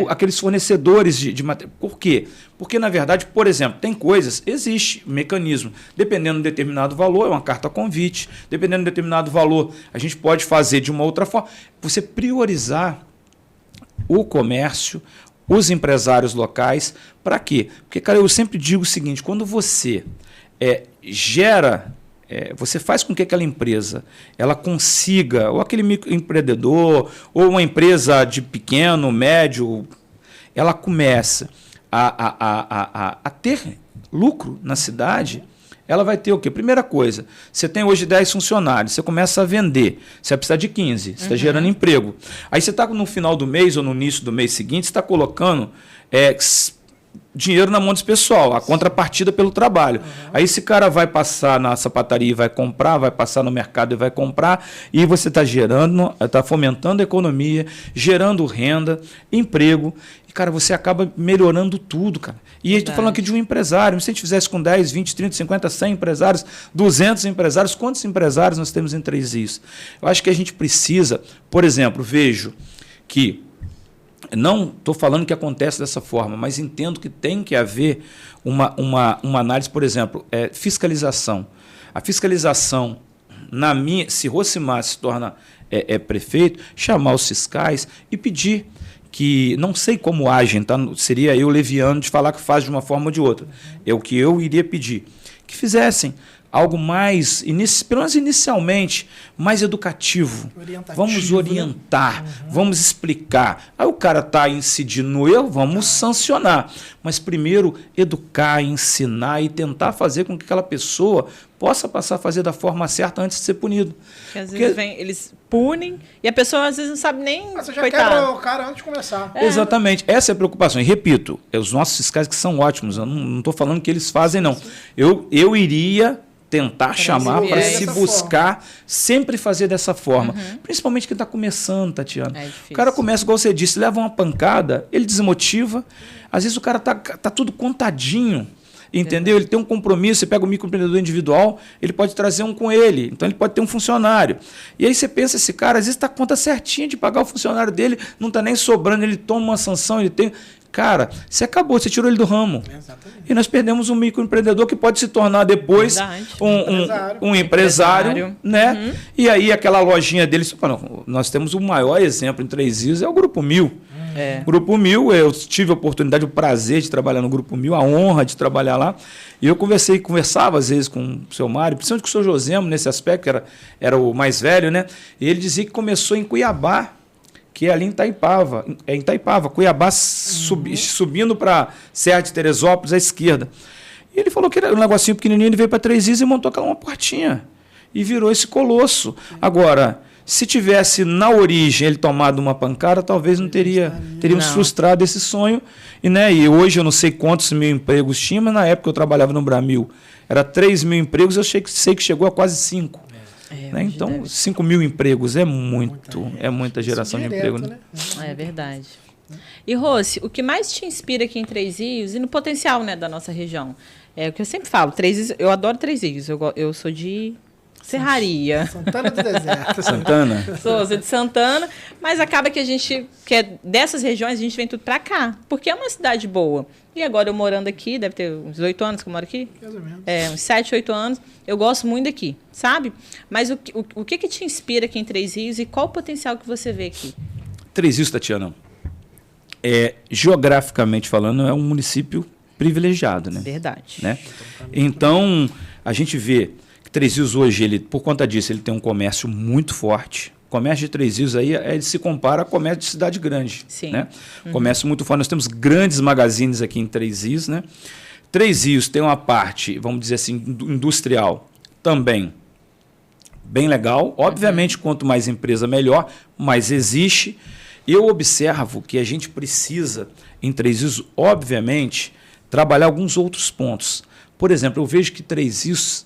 aqueles fornecedores de material. Por quê? Porque, na verdade, por exemplo, tem coisas, existe mecanismo, dependendo de um determinado valor, é uma carta convite, dependendo de um determinado valor, a gente pode fazer de uma outra forma. Você priorizar o comércio, os empresários locais, para quê? Porque, cara, eu sempre digo o seguinte, quando você você faz com que aquela empresa ela consiga, ou aquele microempreendedor, ou uma empresa de pequeno, médio, ela começa a ter lucro na cidade, ela vai ter o quê? Primeira coisa, você tem hoje 10 funcionários, você começa a vender, você vai precisar de 15, você está gerando emprego. Aí você está no final do mês ou no início do mês seguinte, você está colocando dinheiro na mão desse pessoal, a contrapartida pelo trabalho. Aí esse cara vai passar na sapataria e vai comprar, vai passar no mercado e vai comprar, e você está fomentando a economia, gerando renda, emprego. E, cara, você acaba melhorando tudo, cara. E eu estou falando aqui de um empresário. Se a gente fizesse com 10, 20, 30, 50, 100 empresários, 200 empresários, quantos empresários nós temos em 3 Rios? Eu acho que a gente precisa, por exemplo, vejo que, não estou falando que acontece dessa forma, mas entendo que tem que haver uma análise, por exemplo, fiscalização. A fiscalização, se Rocimar se torna prefeito, chamar os fiscais e pedir que, não sei como agem, tá? Seria eu leviano de falar que faz de uma forma ou de outra. É o que eu iria pedir. Que fizessem algo mais, pelo menos inicialmente, mais educativo. Vamos orientar, vamos explicar. Aí o cara está incidindo no erro, vamos sancionar. Mas primeiro educar, ensinar e tentar fazer com que aquela pessoa possa passar a fazer da forma certa antes de ser punido. Porque às vezes eles punem e a pessoa às vezes não sabe nem... Você já quebra o cara antes de começar. Exatamente. Essa é a preocupação. E repito, os nossos fiscais que são ótimos. Eu não estou falando que eles fazem, não. Eu iria tentar chamar para se buscar sempre fazer dessa forma. Principalmente quem está começando, Tatiana. O cara começa, igual você disse, leva uma pancada, ele desmotiva. Às vezes o cara tá tudo contadinho. Entendeu? Ele tem um compromisso, você pega o microempreendedor individual, ele pode trazer um com ele, então ele pode ter um funcionário. E aí você pensa, esse cara, às vezes está a conta certinha de pagar o funcionário dele, não está nem sobrando, ele toma uma sanção, ele tem... Cara, você acabou, você tirou ele do ramo. Exatamente. E nós perdemos um microempreendedor que pode se tornar depois um empresário, né? E aí aquela lojinha dele... Nós temos o maior exemplo em 3 Rios, é o Grupo 1000. Grupo 1000, eu tive a oportunidade, o prazer de trabalhar no Grupo 1000, a honra de trabalhar lá. E eu conversava às vezes com o seu Mário, principalmente com o seu Josemo nesse aspecto, que era o mais velho, né? E ele dizia que começou em Cuiabá, que é ali em Itaipava, Cuiabá subindo para Serra de Teresópolis à esquerda. E ele falou que era um negocinho pequenininho, ele veio para 3 Rios e montou aquela uma portinha. E virou esse colosso. Agora, se tivesse na origem ele tomado uma pancada, talvez não teríamos frustrado esse sonho. E hoje eu não sei quantos mil empregos tinha, mas na época eu trabalhava no Bramil, era 3 mil empregos, eu sei que chegou a quase 5. Então, 5 mil empregos é muita geração de emprego. Né? É verdade. E, Rossi, o que mais te inspira aqui em 3 Rios e no potencial, né, da nossa região? É o que eu sempre falo, 3 Rios, eu adoro 3 Rios, eu sou de Serraria. Santana do Deserto. Santana? Sou de Santana, mas acaba que a gente, que é dessas regiões, a gente vem tudo para cá, porque é uma cidade boa. E agora eu morando aqui, deve ter uns 8 anos que eu moro aqui? Mais ou menos. Uns 7, 8 anos. Eu gosto muito daqui, sabe? Mas o que te inspira aqui em 3 Rios e qual o potencial que você vê aqui? 3 Rios, Tatiana, geograficamente falando, é um município privilegiado, né? Verdade. Né? Então, a gente vê que 3 Rios hoje, por conta disso, ele tem um comércio muito forte. O comércio de 3 Rios aí ele se compara ao comércio de cidade grande. Sim. Né? Comércio muito forte. Nós temos grandes magazines aqui em 3 Rios. Né? 3 Rios tem uma parte, vamos dizer assim, industrial também bem legal. Obviamente, quanto mais empresa, melhor, mas existe. Eu observo que a gente precisa, em 3 Rios, obviamente, trabalhar alguns outros pontos. Por exemplo, eu vejo que 3 Rios,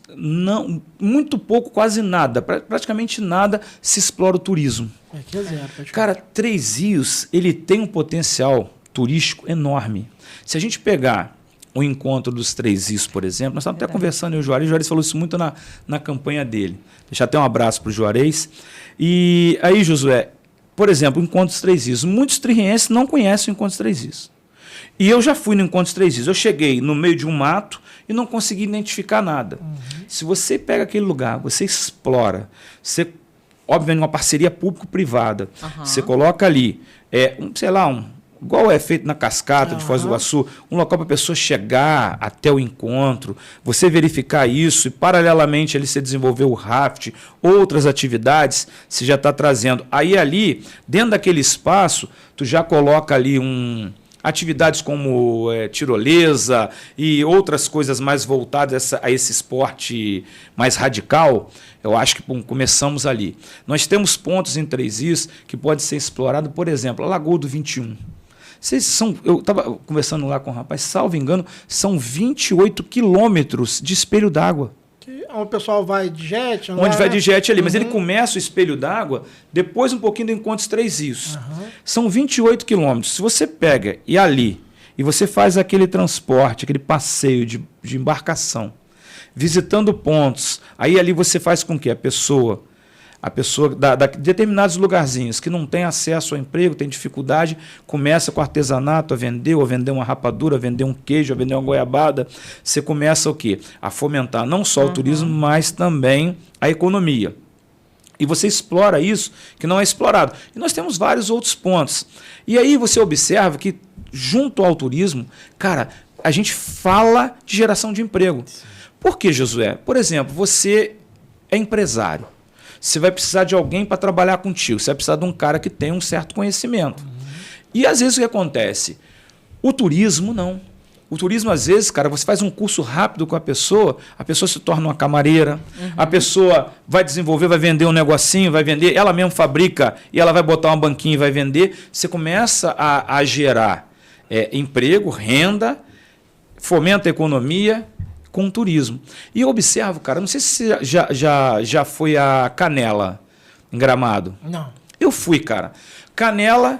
muito pouco, quase nada, praticamente nada, se explora o turismo. Cara, 3 Rios, ele tem um potencial turístico enorme. Se a gente pegar o encontro dos 3 Rios, por exemplo, nós estávamos até conversando, eu e o Juarez falou isso muito na campanha dele. Deixar até um abraço para o Juarez. E aí, Josué, por exemplo, o encontro dos 3 Rios. Muitos trienses não conhecem o encontro dos 3 Rios. E eu já fui no encontro dos 3 Rios. Eu cheguei no meio de um mato e não consegui identificar nada. Se você pega aquele lugar, você explora, você, obviamente, uma parceria público-privada, você coloca ali, igual é feito na cascata de Foz do Iguaçu, um local para a pessoa chegar até o encontro, você verificar isso e, paralelamente, ali você desenvolver o raft, outras atividades, você já está trazendo. Aí ali, dentro daquele espaço, tu já coloca ali atividades como tirolesa e outras coisas mais voltadas a esse esporte mais radical. Eu acho que começamos ali. Nós temos pontos em 3 Rios que pode ser explorado, por exemplo, a Lagoa do 21. Eu estava conversando lá com o rapaz, salvo engano, são 28 quilômetros de espelho d'água. O pessoal vai de jet? Onde vai de jet ali, mas ele começa o espelho d'água, depois um pouquinho do Encontros Três Rios. São 28 quilômetros. Se você pega e você faz aquele transporte, aquele passeio de embarcação, visitando pontos, aí ali você faz com que a pessoa da determinados lugarzinhos que não tem acesso ao emprego, tem dificuldade, começa com artesanato a vender, ou a vender uma rapadura, a vender um queijo, a vender uma goiabada. Você começa o quê? A fomentar não só o turismo, mas também a economia. E você explora isso que não é explorado. E nós temos vários outros pontos. E aí você observa que, junto ao turismo, cara, a gente fala de geração de emprego. Por que, Josué? Por exemplo, você é empresário. Você vai precisar de alguém para trabalhar contigo. Você vai precisar de um cara que tem um certo conhecimento. E às vezes o que acontece? O turismo não. O turismo, às vezes, cara, você faz um curso rápido com a pessoa se torna uma camareira, a pessoa vai desenvolver, vai vender um negocinho, vai vender, ela mesma fabrica e ela vai botar uma banquinha e vai vender. Você começa a gerar emprego, renda, fomenta a economia com o turismo. E eu observo, cara, não sei se você já foi a Canela, em Gramado. Não. Eu fui, cara. Canela,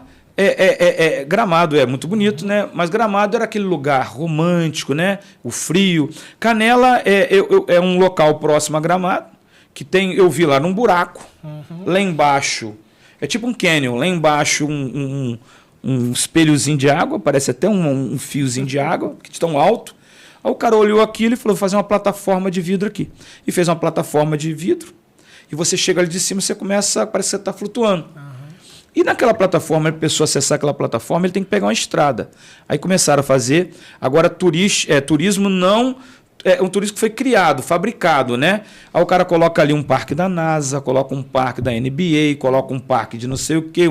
Gramado é muito bonito, né? Mas Gramado era aquele lugar romântico, né? O frio. Canela é um local próximo a Gramado, que tem, eu vi lá num buraco, lá embaixo, é tipo um canyon, lá embaixo um espelhozinho de água, parece até um fiozinho de água, que tão alto. Aí o cara olhou aquilo e falou, vou fazer uma plataforma de vidro aqui. E fez uma plataforma de vidro. E você chega ali de cima e você começa, parece que você está flutuando. E naquela plataforma, a pessoa acessar aquela plataforma, ele tem que pegar uma estrada. Aí começaram a fazer. Agora, turismo não... É um turismo que foi criado, fabricado, né? Aí o cara coloca ali um parque da NASA, coloca um parque da NBA, coloca um parque de não sei o quê,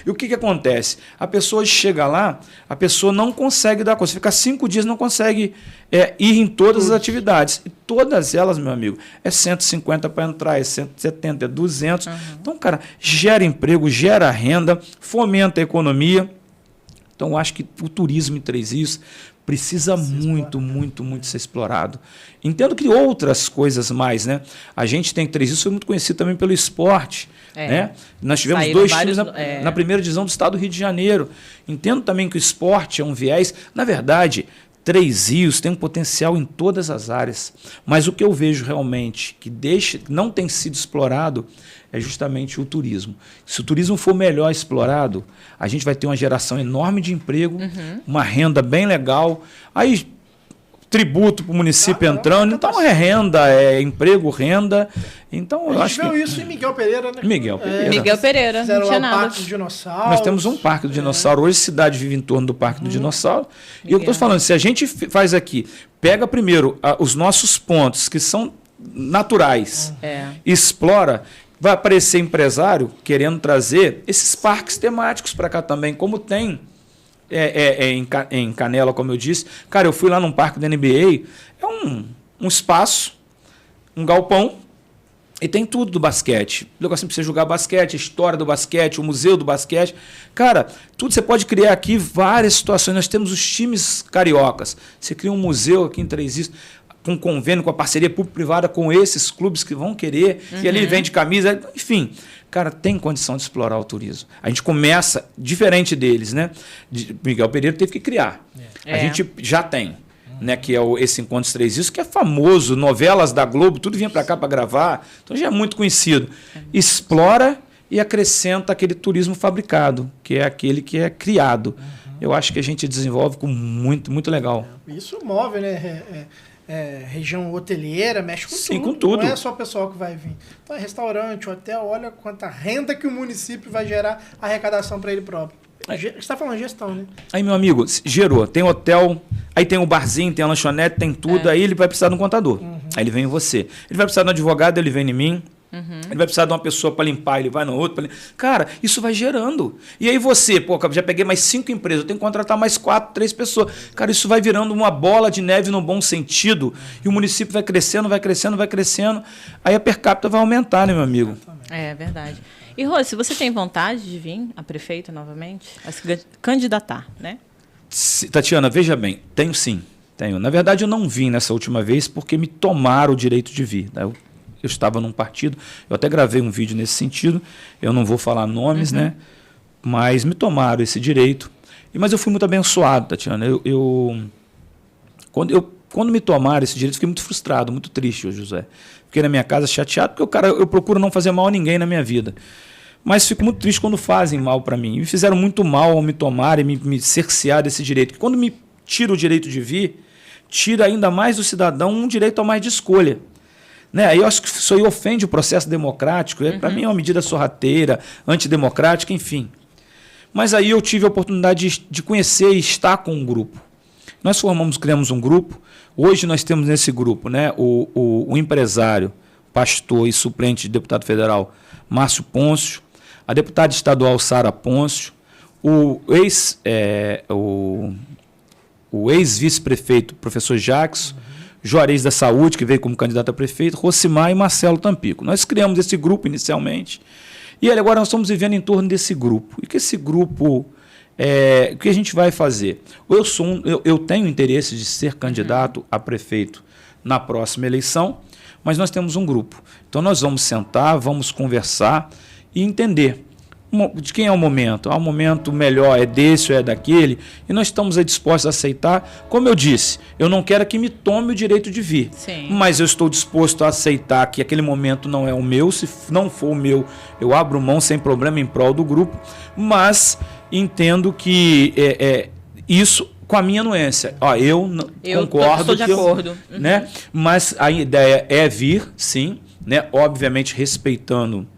E o que acontece? A pessoa chega lá, a pessoa não consegue dar conta. Você fica 5 dias, não consegue ir em todas as atividades. E todas elas, meu amigo, é 150 para entrar, é 170, é 200. Então, cara, gera emprego, gera renda, fomenta a economia. Então, eu acho que o turismo em Três Rios precisa muito ser explorado. Entendo que outras coisas mais, né? A gente tem Três Rios, foi muito conhecido também pelo esporte. Né? Nós tivemos 2 times na primeira divisão do estado do Rio de Janeiro. Entendo também que o esporte é um viés. Na verdade, Três Rios tem um potencial em todas as áreas. Mas o que eu vejo realmente que não tem sido explorado é justamente o turismo. Se o turismo for melhor explorado, a gente vai ter uma geração enorme de emprego, uma renda bem legal. Aí, tributo para o município entrando. Então, é renda, é emprego, renda. Então, eu acho que... viu isso em Miguel Pereira, né? Miguel Pereira, fizeram não tinha lá o nada. Parque do Dinossauro. Nós temos um Parque do Dinossauro. Hoje a cidade vive em torno do Parque do Dinossauro. E eu estou falando, se a gente faz aqui, pega primeiro os nossos pontos, que são naturais, explora... Vai aparecer empresário querendo trazer esses parques temáticos para cá também, como tem em Canela, como eu disse. Cara, eu fui lá num parque da NBA, é um espaço, um galpão, e tem tudo do basquete. O negócio precisa jogar basquete, a história do basquete, o museu do basquete. Cara, tudo você pode criar aqui, várias situações. Nós temos os times cariocas. Você cria um museu aqui em Três Rios, com convênio, com a parceria público-privada com esses clubes que vão querer, e ali vende camisa, enfim. Cara, tem condição de explorar o turismo. A gente começa, diferente deles, né? Miguel Pereira teve que criar. A gente já tem, né? Que é esse Encontros Três Rios, que é famoso, novelas da Globo, tudo vinha para cá para gravar, então já é muito conhecido. Explora e acrescenta aquele turismo fabricado, que é aquele que é criado. Eu acho que a gente desenvolve com muito legal. Isso move, né? Região hoteleira, mexe com tudo. Com tudo. Não é só o pessoal que vai vir. Então, restaurante, hotel, olha quanta renda que o município vai gerar arrecadação para ele próprio. Você está falando gestão, né? Aí, meu amigo, gerou. Tem hotel, aí tem o barzinho, tem a lanchonete, tem tudo. Aí ele vai precisar de um contador. Aí ele vem em você. Ele vai precisar de um advogado, ele vem em mim. Ele vai precisar de uma pessoa para limpar, ele vai no outro. Cara, isso vai gerando. E aí você, já peguei mais 5 empresas, eu tenho que contratar mais 4, 3 pessoas. Cara, isso vai virando uma bola de neve no bom sentido. E o município vai crescendo. Aí a per capita vai aumentar, né, meu amigo? É verdade. E, Rose, você tem vontade de vir a prefeita novamente? A se candidatar, né? Tatiana, veja bem, tenho sim. Tenho. Na verdade, eu não vim nessa última vez porque me tomaram o direito de vir. Né? Eu estava num partido, eu até gravei um vídeo nesse sentido, eu não vou falar nomes, né? Mas me tomaram esse direito. Mas eu fui muito abençoado, Tatiana. Quando me tomaram esse direito, fiquei muito frustrado, muito triste, José. Fiquei na minha casa chateado, porque eu procuro não fazer mal a ninguém na minha vida. Mas fico muito triste quando fazem mal para mim. Me fizeram muito mal ao me tomarem, me cercear desse direito. Porque quando me tira o direito de vir, tira ainda mais do cidadão um direito a mais de escolha. Né? Aí eu acho que isso aí ofende o processo democrático. Para mim é uma medida sorrateira, antidemocrática, enfim. Mas aí eu tive a oportunidade de conhecer e estar com um grupo. Nós criamos um grupo. Hoje nós temos nesse grupo, né, o empresário, pastor e suplente de deputado federal Márcio Pôncio, a deputada estadual Sara Pôncio, o ex-vice-prefeito professor Jackson, Juarez da Saúde, que veio como candidato a prefeito, Rosimar e Marcelo Tampico. Nós criamos esse grupo inicialmente e agora nós estamos vivendo em torno desse grupo. E que esse grupo, o que a gente vai fazer? Eu tenho interesse de ser candidato a prefeito na próxima eleição, mas nós temos um grupo. Então nós vamos sentar, vamos conversar e entender de quem é o momento. O momento melhor é desse ou é daquele, e nós estamos aí dispostos a aceitar. Como eu disse, eu não quero que me tome o direito de vir, mas eu estou disposto a aceitar que aquele momento não é o meu. Se não for o meu, eu abro mão sem problema em prol do grupo, mas entendo que isso com a minha anuência. Eu concordo. Estou de acordo. Né? Mas a ideia é vir, sim, né? Obviamente respeitando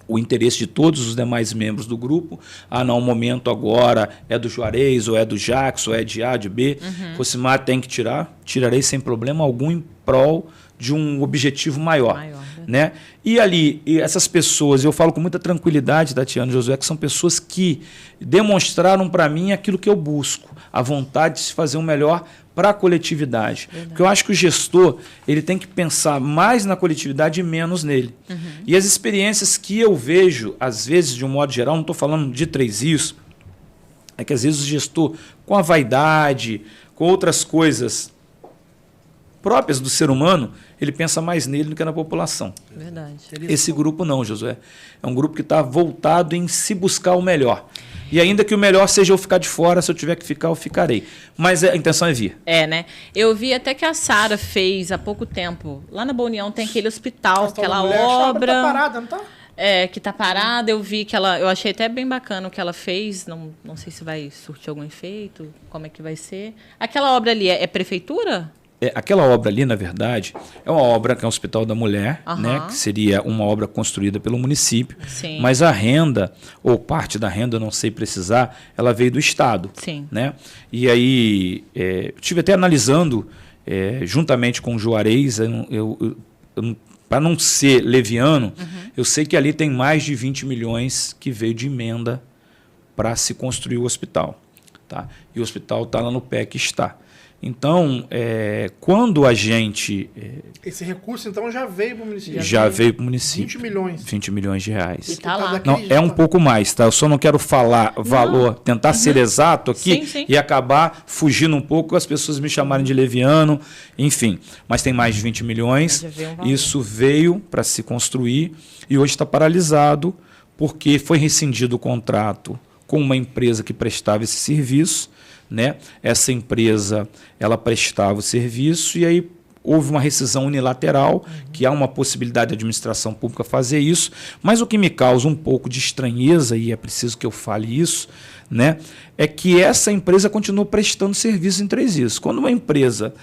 o interesse de todos os demais membros do grupo. Não, o momento agora é do Juarez, ou é do Jackson, ou é de A, de B. Rosimar tem que tirar. Tirarei sem problema algum em prol de um objetivo maior. Né? E essas pessoas, eu falo com muita tranquilidade, Tatiana e Josué, que são pessoas que demonstraram para mim aquilo que eu busco, a vontade de se fazer o melhor para a coletividade. Verdade. Porque eu acho que o gestor ele tem que pensar mais na coletividade e menos nele. E as experiências que eu vejo, às vezes, de um modo geral, não estou falando de 3Is, é que às vezes o gestor, com a vaidade, com outras coisas próprias do ser humano, ele pensa mais nele do que na população. Verdade. Esse grupo não, Josué. É um grupo que está voltado em se buscar o melhor. E ainda que o melhor seja eu ficar de fora, se eu tiver que ficar, eu ficarei. Mas a intenção é vir. Né? Eu vi até que a Sara fez há pouco tempo. Lá na Boa União tem aquele hospital, aquela obra. Tá parada, não tá? Que tá parada. Eu vi que eu achei até bem bacana o que ela fez. Não sei se vai surtir algum efeito, como é que vai ser. Aquela obra ali é prefeitura? Aquela obra ali, na verdade, é uma obra que é um Hospital da Mulher, né, que seria uma obra construída pelo município, mas a renda, ou parte da renda, eu não sei precisar, ela veio do Estado. Né? E aí, eu estive até analisando, juntamente com o Juarez, para não ser leviano, eu sei que ali tem mais de 20 milhões que veio de emenda para se construir o hospital. Tá? E o hospital está lá no pé que está. Então, quando a gente... Esse recurso, então, já veio para o município? Já veio para o município. 20 milhões. 20 milhões de reais. E tá lá. Não, é um pouco mais, tá? Eu só não quero falar valor, tentar ser exato aqui e acabar fugindo um pouco, as pessoas me chamarem de leviano, enfim. Mas tem mais de 20 milhões. Isso veio para se construir e hoje está paralisado porque foi rescindido o contrato com uma empresa que prestava esse serviço. Né? Essa empresa ela prestava o serviço e aí houve uma rescisão unilateral, que há uma possibilidade da administração pública fazer isso, mas o que me causa um pouco de estranheza, e é preciso que eu fale isso, né? É que essa empresa continua prestando serviço em 3Is. Quando uma empresa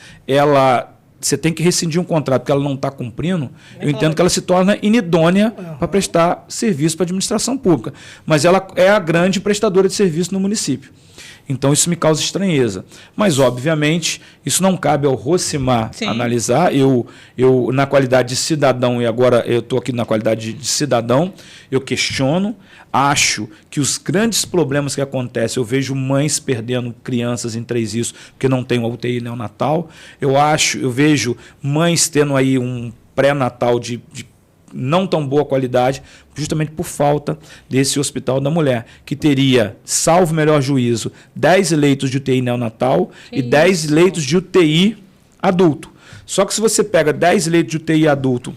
você tem que rescindir um contrato porque ela não está cumprindo, eu entendo que ela se torna inidônea para prestar serviço para a administração pública, mas ela é a grande prestadora de serviço no município. Então, isso me causa estranheza. Mas, obviamente, isso não cabe ao Rosimar analisar. Eu, na qualidade de cidadão, e agora eu estou aqui na qualidade de cidadão, eu questiono, acho que os grandes problemas que acontecem, eu vejo mães perdendo crianças em 3Is porque não tem uma UTI neonatal. Eu vejo mães tendo aí um pré-natal de não tão boa qualidade, justamente por falta desse Hospital da Mulher, que teria, salvo melhor juízo, 10 leitos de UTI neonatal e 10 leitos de UTI adulto. Só que se você pega 10 leitos de UTI adulto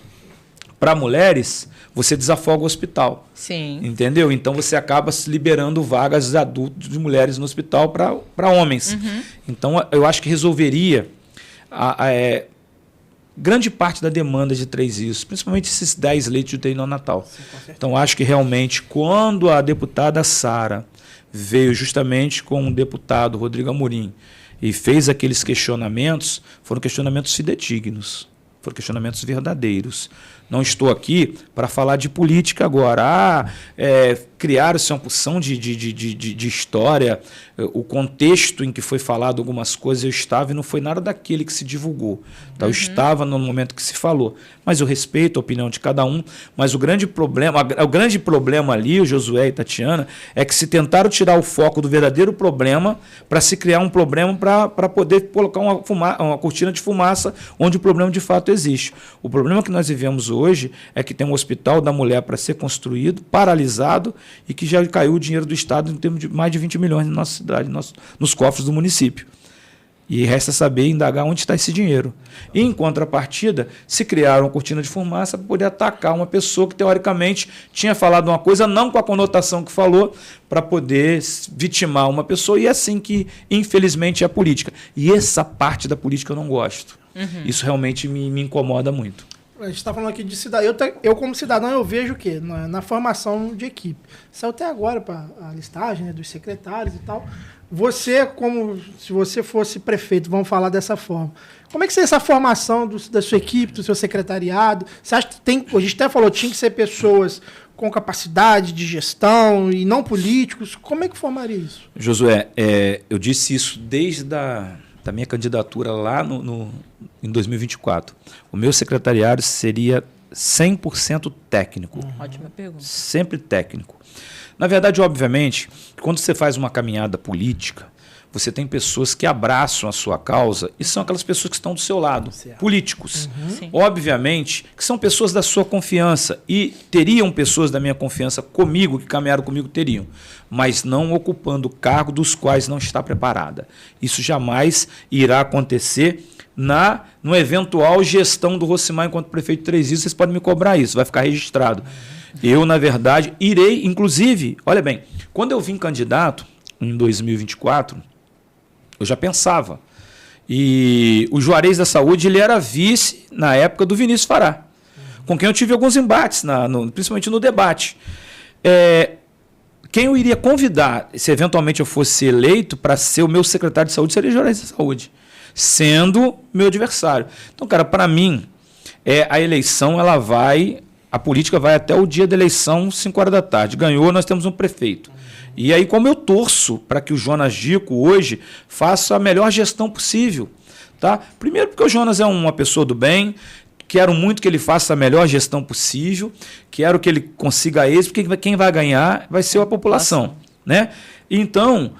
para mulheres, você desafoga o hospital. Sim. Entendeu? Então você acaba liberando vagas de adultos de mulheres no hospital para homens. Então eu acho que resolveria grande parte da demanda de 3IS, principalmente esses 10 leitos de UTI neonatal. Então acho que realmente quando a deputada Sara veio justamente com o deputado Rodrigo Amorim e fez aqueles questionamentos, foram questionamentos fidedignos, foram questionamentos verdadeiros. Não estou aqui para falar de política agora. Criaram-se uma porção de história. O contexto em que foi falado algumas coisas, eu estava e não foi nada daquele que se divulgou. Então, eu estava no momento que se falou. Mas eu respeito a opinião de cada um. Mas o grande problema ali, o Josué e Tatiana, é que se tentaram tirar o foco do verdadeiro problema para se criar um problema para poder colocar uma cortina de fumaça onde o problema de fato existe. O problema que nós vivemos hoje é que tem um Hospital da Mulher para ser construído, paralisado, e que já caiu o dinheiro do Estado em termos de mais de 20 milhões na nossa cidade, nos cofres do município. E resta saber indagar onde está esse dinheiro. E, em contrapartida, se criaram uma cortina de fumaça para poder atacar uma pessoa que, teoricamente, tinha falado uma coisa, não com a conotação que falou, para poder vitimar uma pessoa. E é assim que, infelizmente, é a política. E essa parte da política eu não gosto. Isso realmente me incomoda muito. A gente está falando aqui de cidadão. Eu, como cidadão, eu vejo o quê? Na formação de equipe. Saiu até agora para a listagem, né, dos secretários e tal. Você, como se você fosse prefeito, vamos falar dessa forma. Como é que seria essa formação da sua equipe, do seu secretariado? Você acha que tem... A gente até falou, tinha que ser pessoas com capacidade de gestão e não políticos. Como é que formaria isso? Josué, eu disse isso desde da minha candidatura lá em 2024. O meu secretariado seria 100% técnico. Ótima pergunta. Sempre técnico. Na verdade, obviamente, quando você faz uma caminhada política, você tem pessoas que abraçam a sua causa e são aquelas pessoas que estão do seu lado, políticos. Obviamente, que são pessoas da sua confiança e teriam pessoas da minha confiança comigo, que caminharam comigo, teriam, mas não ocupando cargo dos quais não está preparada. Isso jamais irá acontecer no eventual gestão do Rocimar enquanto prefeito de 3IS. Vocês podem me cobrar isso, vai ficar registrado. Eu, na verdade, irei, inclusive, olha bem, quando eu vim candidato em 2024, eu já pensava. E o Juarez da Saúde, ele era vice na época do Vinícius Fará, com quem eu tive alguns embates, principalmente no debate. Quem eu iria convidar, se eventualmente eu fosse eleito para ser o meu secretário de saúde, seria o Juarez da Saúde, sendo meu adversário. Então, cara, para mim, a eleição, a política vai até o dia da eleição, 5 horas da tarde. Ganhou, nós temos um prefeito. E aí, como eu torço para que o Jonas Gico hoje faça a melhor gestão possível. Tá? Primeiro porque o Jonas é uma pessoa do bem, quero muito que ele faça a melhor gestão possível, quero que ele consiga êxito, porque quem vai ganhar vai ser a população. Né? Então,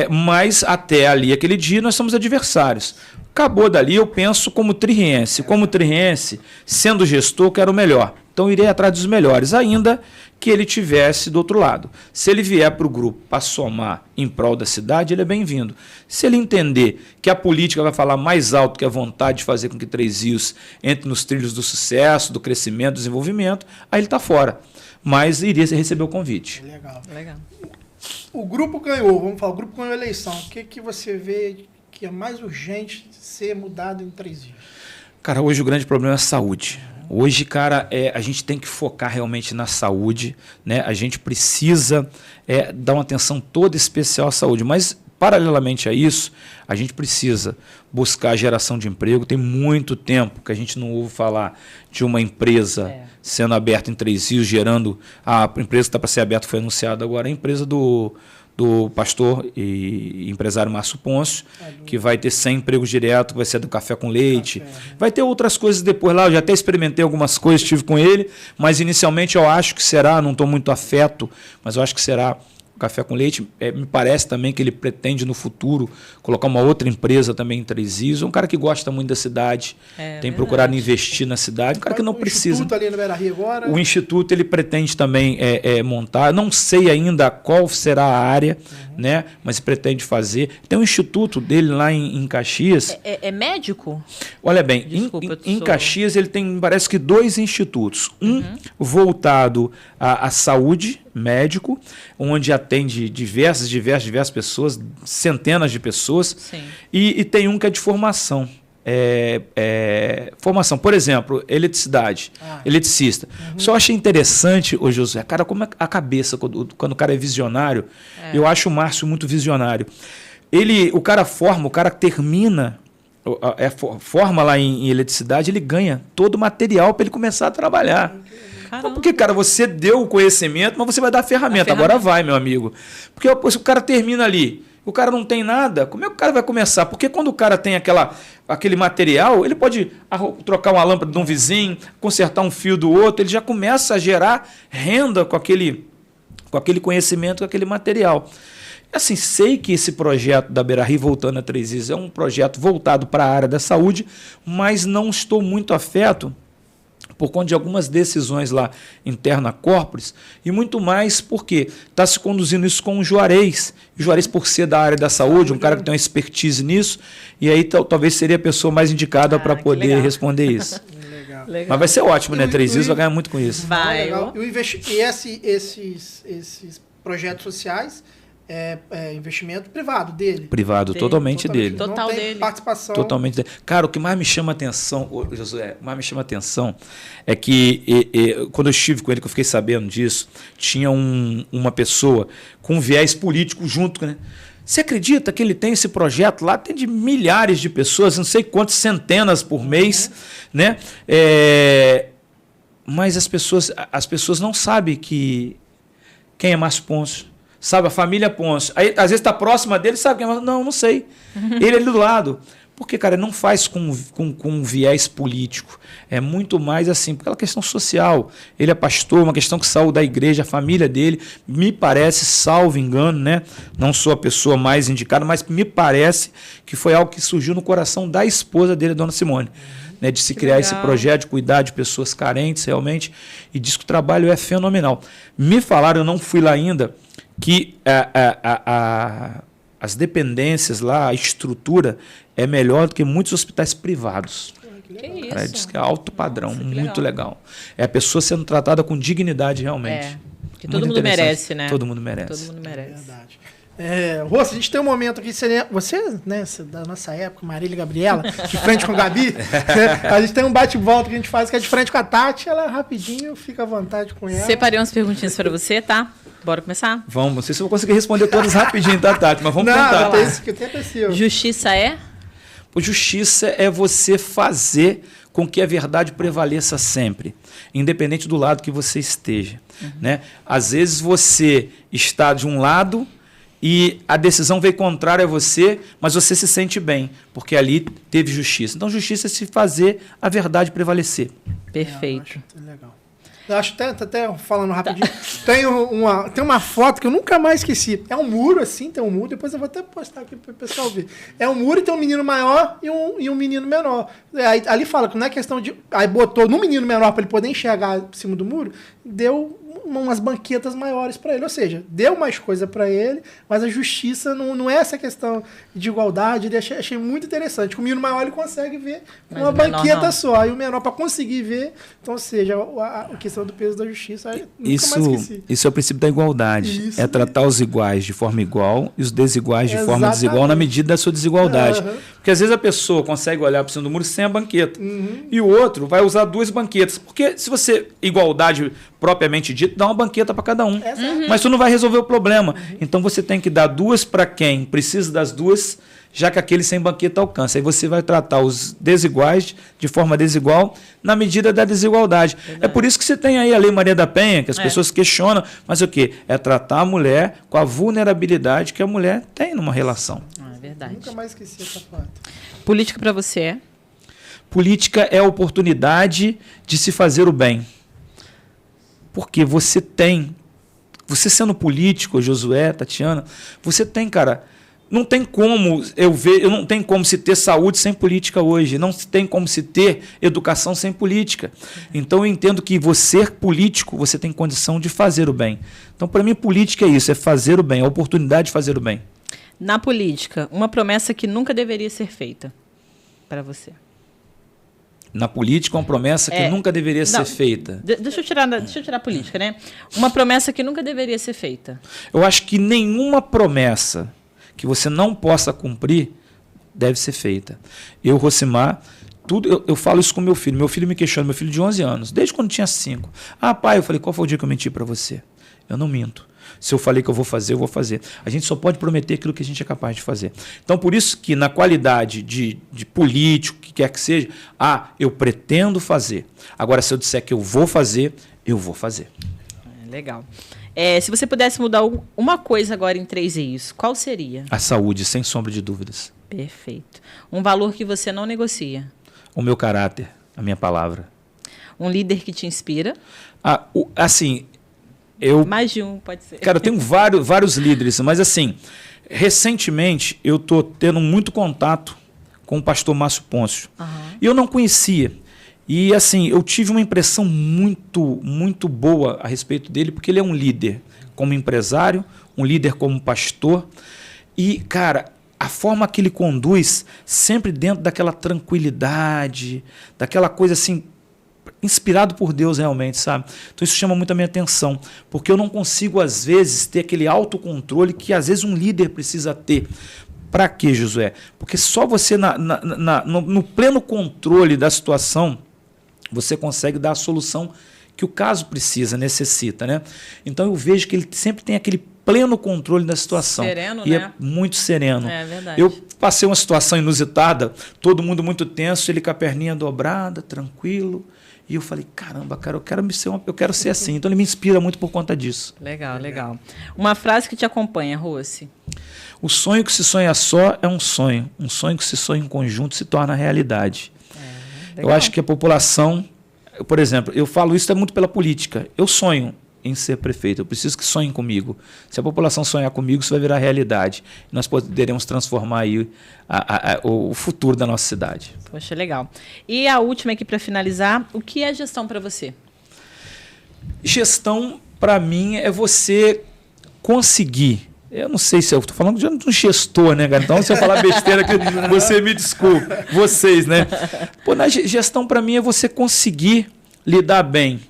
mas até ali, aquele dia, nós somos adversários. Acabou dali, eu penso como tririense. Como tririense, sendo gestor, quero o melhor. Então, irei atrás dos melhores, ainda que ele tivesse do outro lado. Se ele vier para o grupo para somar em prol da cidade, ele é bem-vindo. Se ele entender que a política vai falar mais alto que a vontade de fazer com que 3IS entre nos trilhos do sucesso, do crescimento, do desenvolvimento, aí ele está fora. Mas iria receber o convite. Legal. O grupo ganhou, vamos falar, o grupo ganhou a eleição. O que você vê que é mais urgente ser mudado em 3IS? Cara, hoje o grande problema é a saúde. Hoje, cara, a gente tem que focar realmente na saúde, né? A gente precisa dar uma atenção toda especial à saúde, mas, paralelamente a isso, a gente precisa buscar a geração de emprego. Tem muito tempo que a gente não ouve falar de uma empresa sendo aberta em 3IS, gerando... A empresa que está para ser aberta foi anunciada agora, a empresa do pastor e empresário Márcio Pôncio, que vai ter 100 empregos diretos, vai ser do café com leite. Vai ter outras coisas depois lá, eu já até experimentei algumas coisas, estive com ele, mas inicialmente eu acho que será, não estou muito afeto, mas eu acho que será Café com Leite. Me parece também que ele pretende, no futuro, colocar uma outra empresa também em Três Rios. É um cara que gosta muito da cidade, tem procurado investir na cidade. Um cara que não precisa. O Instituto ali no Beira-Rio agora. O Instituto ele pretende também montar. Não sei ainda qual será a área, né? Mas pretende fazer. Tem um instituto dele lá em Caxias. É médico? Olha bem, em Caxias ele tem, parece que 2 institutos. Um voltado à saúde, médico, onde atende diversas pessoas, centenas de pessoas. Sim. E tem um que é de formação. Formação, por exemplo, eletricista. Só achei interessante, ô Josué, cara, como é a cabeça, quando o cara é visionário, eu acho o Márcio muito visionário. O cara termina, forma lá em eletricidade, ele ganha todo o material para ele começar a trabalhar. Então, porque, cara, você deu o conhecimento, mas você vai dar a ferramenta. Agora vai, meu amigo. Porque se o cara termina ali, o cara não tem nada, como é que o cara vai começar? Porque quando o cara tem aquele material, ele pode trocar uma lâmpada de um vizinho, consertar um fio do outro, ele já começa a gerar renda com aquele conhecimento, com aquele material. Assim, sei que esse projeto da Beira-Rio, voltando a Três Rios, é um projeto voltado para a área da saúde, mas não estou muito afeto por conta de algumas decisões lá interna corporis, e muito mais porque está se conduzindo isso com o Juarez. O Juarez, por ser da área da saúde, um cara que tem uma expertise nisso, e aí talvez seria a pessoa mais indicada para poder responder isso. Legal. Mas vai ser ótimo, né? Três Rios vai ganhar muito com isso. Vai. E esses projetos sociais investimento privado dele. Privado, totalmente dele. Total dele. Participação. Totalmente dele. Cara, o que mais me chama atenção, Josué, é que quando eu estive com ele, que eu fiquei sabendo disso, tinha uma pessoa com viés político junto, né? Você acredita que ele tem esse projeto lá? Tem de milhares de pessoas, não sei quantas centenas por mês, né? Mas as pessoas não sabem quem é Márcio Pôncio. Sabe, a família Pôncio. Aí, às vezes, está próxima dele, sabe quem é? Não sei. Ele é ali do lado. Porque, cara, não faz com viés político. É muito mais assim, porque é uma questão social. Ele é pastor, uma questão que saiu da igreja, a família dele, me parece, salvo engano, né? Não sou a pessoa mais indicada, mas me parece que foi algo que surgiu no coração da esposa dele, a dona Simone. Né, de se criar esse projeto, de cuidar de pessoas carentes, realmente. E diz que o trabalho é fenomenal. Me falaram, eu não fui lá ainda, que as dependências lá, a estrutura é melhor do que muitos hospitais privados. Que isso? Cara, diz que é alto padrão, muito legal. É a pessoa sendo tratada com dignidade realmente. Que todo mundo merece, né? Todo mundo merece. Todo mundo merece. Verdade. Roça, a gente tem um momento aqui, você, né, da nossa época, Marília e Gabriela, de frente com a Gabi, né, a gente tem um bate-volta que a gente faz, que é de frente com a Tati, ela rapidinho, fica à vontade com ela. Separei umas perguntinhas para você, tá? Bora começar? Vamos, não sei se eu vou conseguir responder todas rapidinho, tá, Tati? Mas vamos tentar. Não, isso que o tempo é seu. Justiça é? Justiça é você fazer com que a verdade prevaleça sempre, independente do lado que você esteja. Né? Às vezes você está de um lado e a decisão veio contrária a você, mas você se sente bem, porque ali teve justiça. Então, justiça é se fazer a verdade prevalecer. Perfeito. Legal. Eu acho até falando rapidinho, tem uma foto que eu nunca mais esqueci. É um muro, assim, tem um muro, depois eu vou até postar aqui para o pessoal ver. É um muro e tem um menino maior e um menino menor. Aí, ali fala que não é questão de... Aí botou no menino menor para ele poder enxergar por cima do muro, deu umas banquetas maiores para ele. Ou seja, deu mais coisa para ele, mas a justiça não é essa questão de igualdade. Ele achei muito interessante. O menino maior ele consegue ver com uma banqueta só. E o menor, para conseguir ver... Então, ou seja, a questão do peso da justiça, nunca mais esqueci. Isso é o princípio da igualdade. Isso, tratar os iguais de forma igual e os desiguais de forma desigual na medida da sua desigualdade. Porque às vezes a pessoa consegue olhar para cima do muro sem a banqueta. E o outro vai usar 2 banquetas. Porque se você... Igualdade propriamente dita, dá uma banqueta para cada um. Mas tu não vai resolver o problema. Então você tem que dar 2 para quem precisa das 2, já que aquele sem banqueta alcança. Aí você vai tratar os desiguais de forma desigual na medida da desigualdade. Verdade. É por isso que você tem aí a Lei Maria da Penha, que as pessoas questionam, mas o quê? É tratar a mulher com a vulnerabilidade que a mulher tem numa relação. É verdade. Nunca mais esqueci essa foto. Política para você é? Política é a oportunidade de se fazer o bem. Porque você tem Você sendo político, Josué, Tatiana, você tem, cara... Não tem como não tem como se ter saúde sem política hoje. Não tem como se ter educação sem política. Então eu entendo que você político, você tem condição de fazer o bem. Então para mim política é isso, é fazer o bem, a oportunidade de fazer o bem. Na política, uma promessa que nunca deveria ser feita para você. Na política, uma promessa que nunca deveria ser feita. Deixa eu tirar a política, né? Uma promessa que nunca deveria ser feita. Eu acho que nenhuma promessa que você não possa cumprir deve ser feita. Eu, Rosimar, eu falo isso com meu filho. Meu filho me questiona, meu filho de 11 anos, desde quando tinha 5. Ah, pai, eu falei, qual foi o dia que eu menti para você? Eu não minto. Se eu falei que eu vou fazer, eu vou fazer. A gente só pode prometer aquilo que a gente é capaz de fazer. Então, por isso que na qualidade de político, que quer que seja, eu pretendo fazer. Agora, se eu disser que eu vou fazer, eu vou fazer. Legal. Se você pudesse mudar uma coisa agora em 3 eixos, qual seria? A saúde, sem sombra de dúvidas. Perfeito. Um valor que você não negocia? O meu caráter, a minha palavra. Um líder que te inspira? Mais de um, pode ser. Cara, eu tenho vários líderes, mas assim, recentemente eu estou tendo muito contato com o pastor Márcio Pôncio. E eu não conhecia. E assim, eu tive uma impressão muito, muito boa a respeito dele, porque ele é um líder como empresário, um líder como pastor. E, cara, a forma que ele conduz, sempre dentro daquela tranquilidade, daquela coisa assim, inspirado por Deus realmente, sabe? Então isso chama muito a minha atenção, porque eu não consigo, às vezes, ter aquele autocontrole que, às vezes, um líder precisa ter. Para quê, Josué? Porque só você, no pleno controle da situação, você consegue dar a solução que o caso precisa, necessita, né? Então eu vejo que ele sempre tem aquele pleno controle da situação. Sereno, e né? é muito sereno. É verdade. Eu passei uma situação inusitada, todo mundo muito tenso, ele com a perninha dobrada, tranquilo. E eu falei, caramba, cara, eu quero ser assim. Então ele me inspira muito por conta disso. Legal, legal. Uma frase que te acompanha, Rossi. O sonho que se sonha só é um sonho. Um sonho que se sonha em conjunto se torna realidade. Eu acho que a população, por exemplo, eu falo isso muito pela política. Eu sonho em ser prefeito, eu preciso que sonhem comigo. Se a população sonhar comigo, isso vai virar realidade. Nós poderemos transformar aí o futuro da nossa cidade. Poxa, legal. E a última aqui para finalizar, o que é gestão para você? Gestão, para mim, é você conseguir. Eu não sei se eu estou falando de um gestor, né, cara? Então, se eu falar besteira, que você me desculpe. Vocês, né? Na gestão, para mim, é você conseguir lidar bem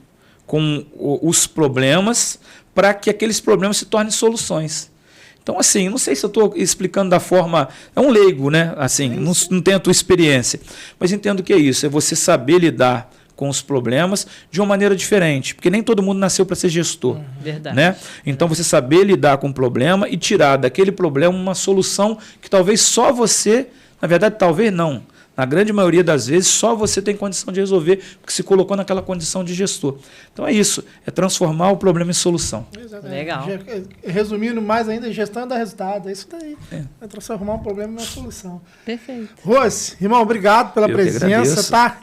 com os problemas para que aqueles problemas se tornem soluções. Então, assim, não sei se eu estou explicando da forma... É um leigo, né? Assim, não tenho a tua experiência. Mas entendo que é isso. É você saber lidar com os problemas de uma maneira diferente, porque nem todo mundo nasceu para ser gestor. Verdade. Né? Então, você saber lidar com o problema e tirar daquele problema uma solução que talvez só você, na verdade, talvez não, na grande maioria das vezes, só você tem condição de resolver, porque se colocou naquela condição de gestor. Então, é isso, é transformar o problema em solução. Exatamente. Legal. Resumindo mais ainda, gestão dá resultado. É isso daí. É transformar um problema em uma solução. Perfeito. Rossi, irmão, obrigado pela presença, tá?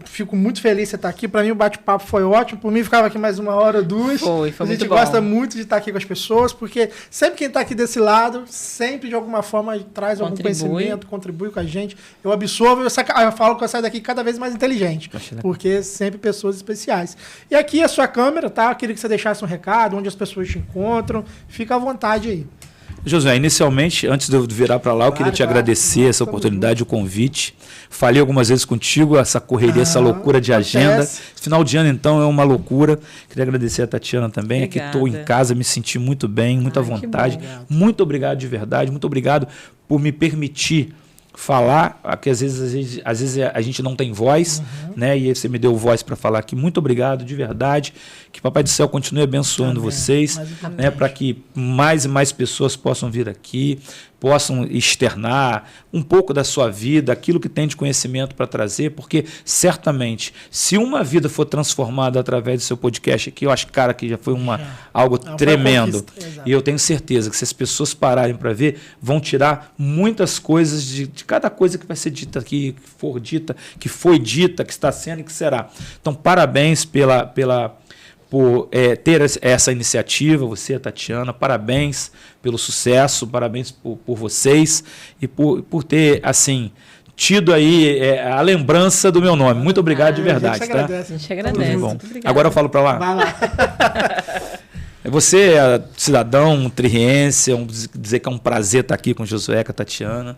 Fico muito feliz de você estar aqui. Para mim, o bate-papo foi ótimo. Por mim, ficava aqui mais 1 hora ou 2. Foi muito bom. A gente gosta muito de estar aqui com as pessoas, porque sempre quem está aqui desse lado, sempre de alguma forma traz algum conhecimento, contribui com a gente. Eu absorvo, eu falo que eu saio daqui cada vez mais inteligente, porque sempre pessoas especiais. E aqui a sua câmera, tá? Eu queria que você deixasse um recado, onde as pessoas te encontram. Fica à vontade aí. José, inicialmente, antes de eu virar para lá, eu queria te agradecer essa oportunidade, o convite. Falei algumas vezes contigo, essa correria, essa loucura de agenda. Final de ano, então, é uma loucura. Queria agradecer a Tatiana também. Aqui estou em casa, me senti muito bem, muita vontade. Muito obrigado de verdade, muito obrigado por me permitir falar, que às vezes a gente não tem voz, né? E aí você me deu voz para falar aqui. Muito obrigado, de verdade. Que Papai do Céu continue abençoando vocês, né? Para que mais e mais pessoas possam vir aqui, possam externar um pouco da sua vida, aquilo que tem de conhecimento para trazer, porque certamente, se uma vida for transformada através do seu podcast aqui, eu acho, cara, que já foi algo tremendo. E eu tenho certeza que se as pessoas pararem para ver, vão tirar muitas coisas de cada coisa que vai ser dita aqui, que for dita, que foi dita, que está sendo e que será. Então, parabéns por ter essa iniciativa, você, Tatiana, parabéns pelo sucesso, parabéns por vocês e por ter, assim, tido aí a lembrança do meu nome. Muito obrigado de verdade. A gente agradece. Bom. Agora eu falo para lá. Vai lá. Você é cidadão triense, dizer que é um prazer estar aqui com Josué, com a Tatiana.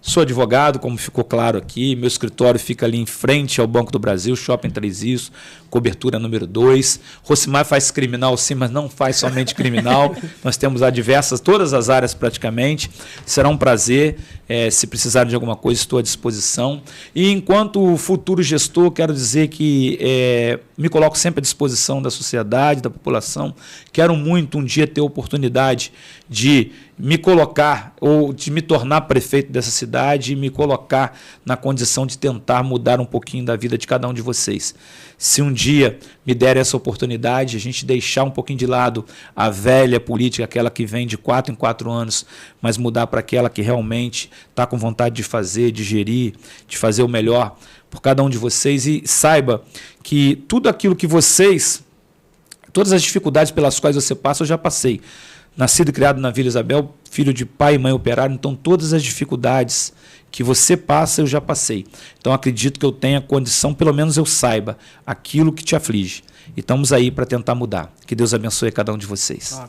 Sou advogado, como ficou claro aqui. Meu escritório fica ali em frente ao Banco do Brasil, Shopping Três Rios, cobertura número 2. Rosimar faz criminal sim, mas não faz somente criminal. Nós temos todas as áreas praticamente. Será um prazer. Se precisarem de alguma coisa, estou à disposição. E enquanto futuro gestor, quero dizer que me coloco sempre à disposição da sociedade, da população. Quero muito um dia ter a oportunidade de me colocar ou de me tornar prefeito dessa cidade e me colocar na condição de tentar mudar um pouquinho da vida de cada um de vocês. Se um dia me der essa oportunidade, a gente deixar um pouquinho de lado a velha política, aquela que vem de 4 em 4 anos, mas mudar para aquela que realmente está com vontade de fazer, de gerir, de fazer o melhor por cada um de vocês. E saiba que tudo aquilo que vocês, todas as dificuldades pelas quais você passa, eu já passei. Nascido e criado na Vila Isabel, filho de pai e mãe operário, então todas as dificuldades que você passa, eu já passei. Então acredito que eu tenha condição, pelo menos eu saiba aquilo que te aflige. E estamos aí para tentar mudar. Que Deus abençoe cada um de vocês.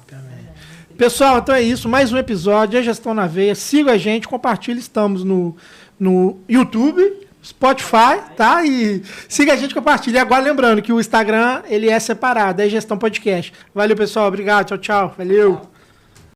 Pessoal, então é isso. Mais um episódio, a Gestão na Veia. Siga a gente, compartilhe. Estamos no YouTube, Spotify, tá? E siga a gente, compartilhe. Agora lembrando que o Instagram, ele é separado, é Gestão Podcast. Valeu, pessoal. Obrigado. Tchau, tchau. Valeu.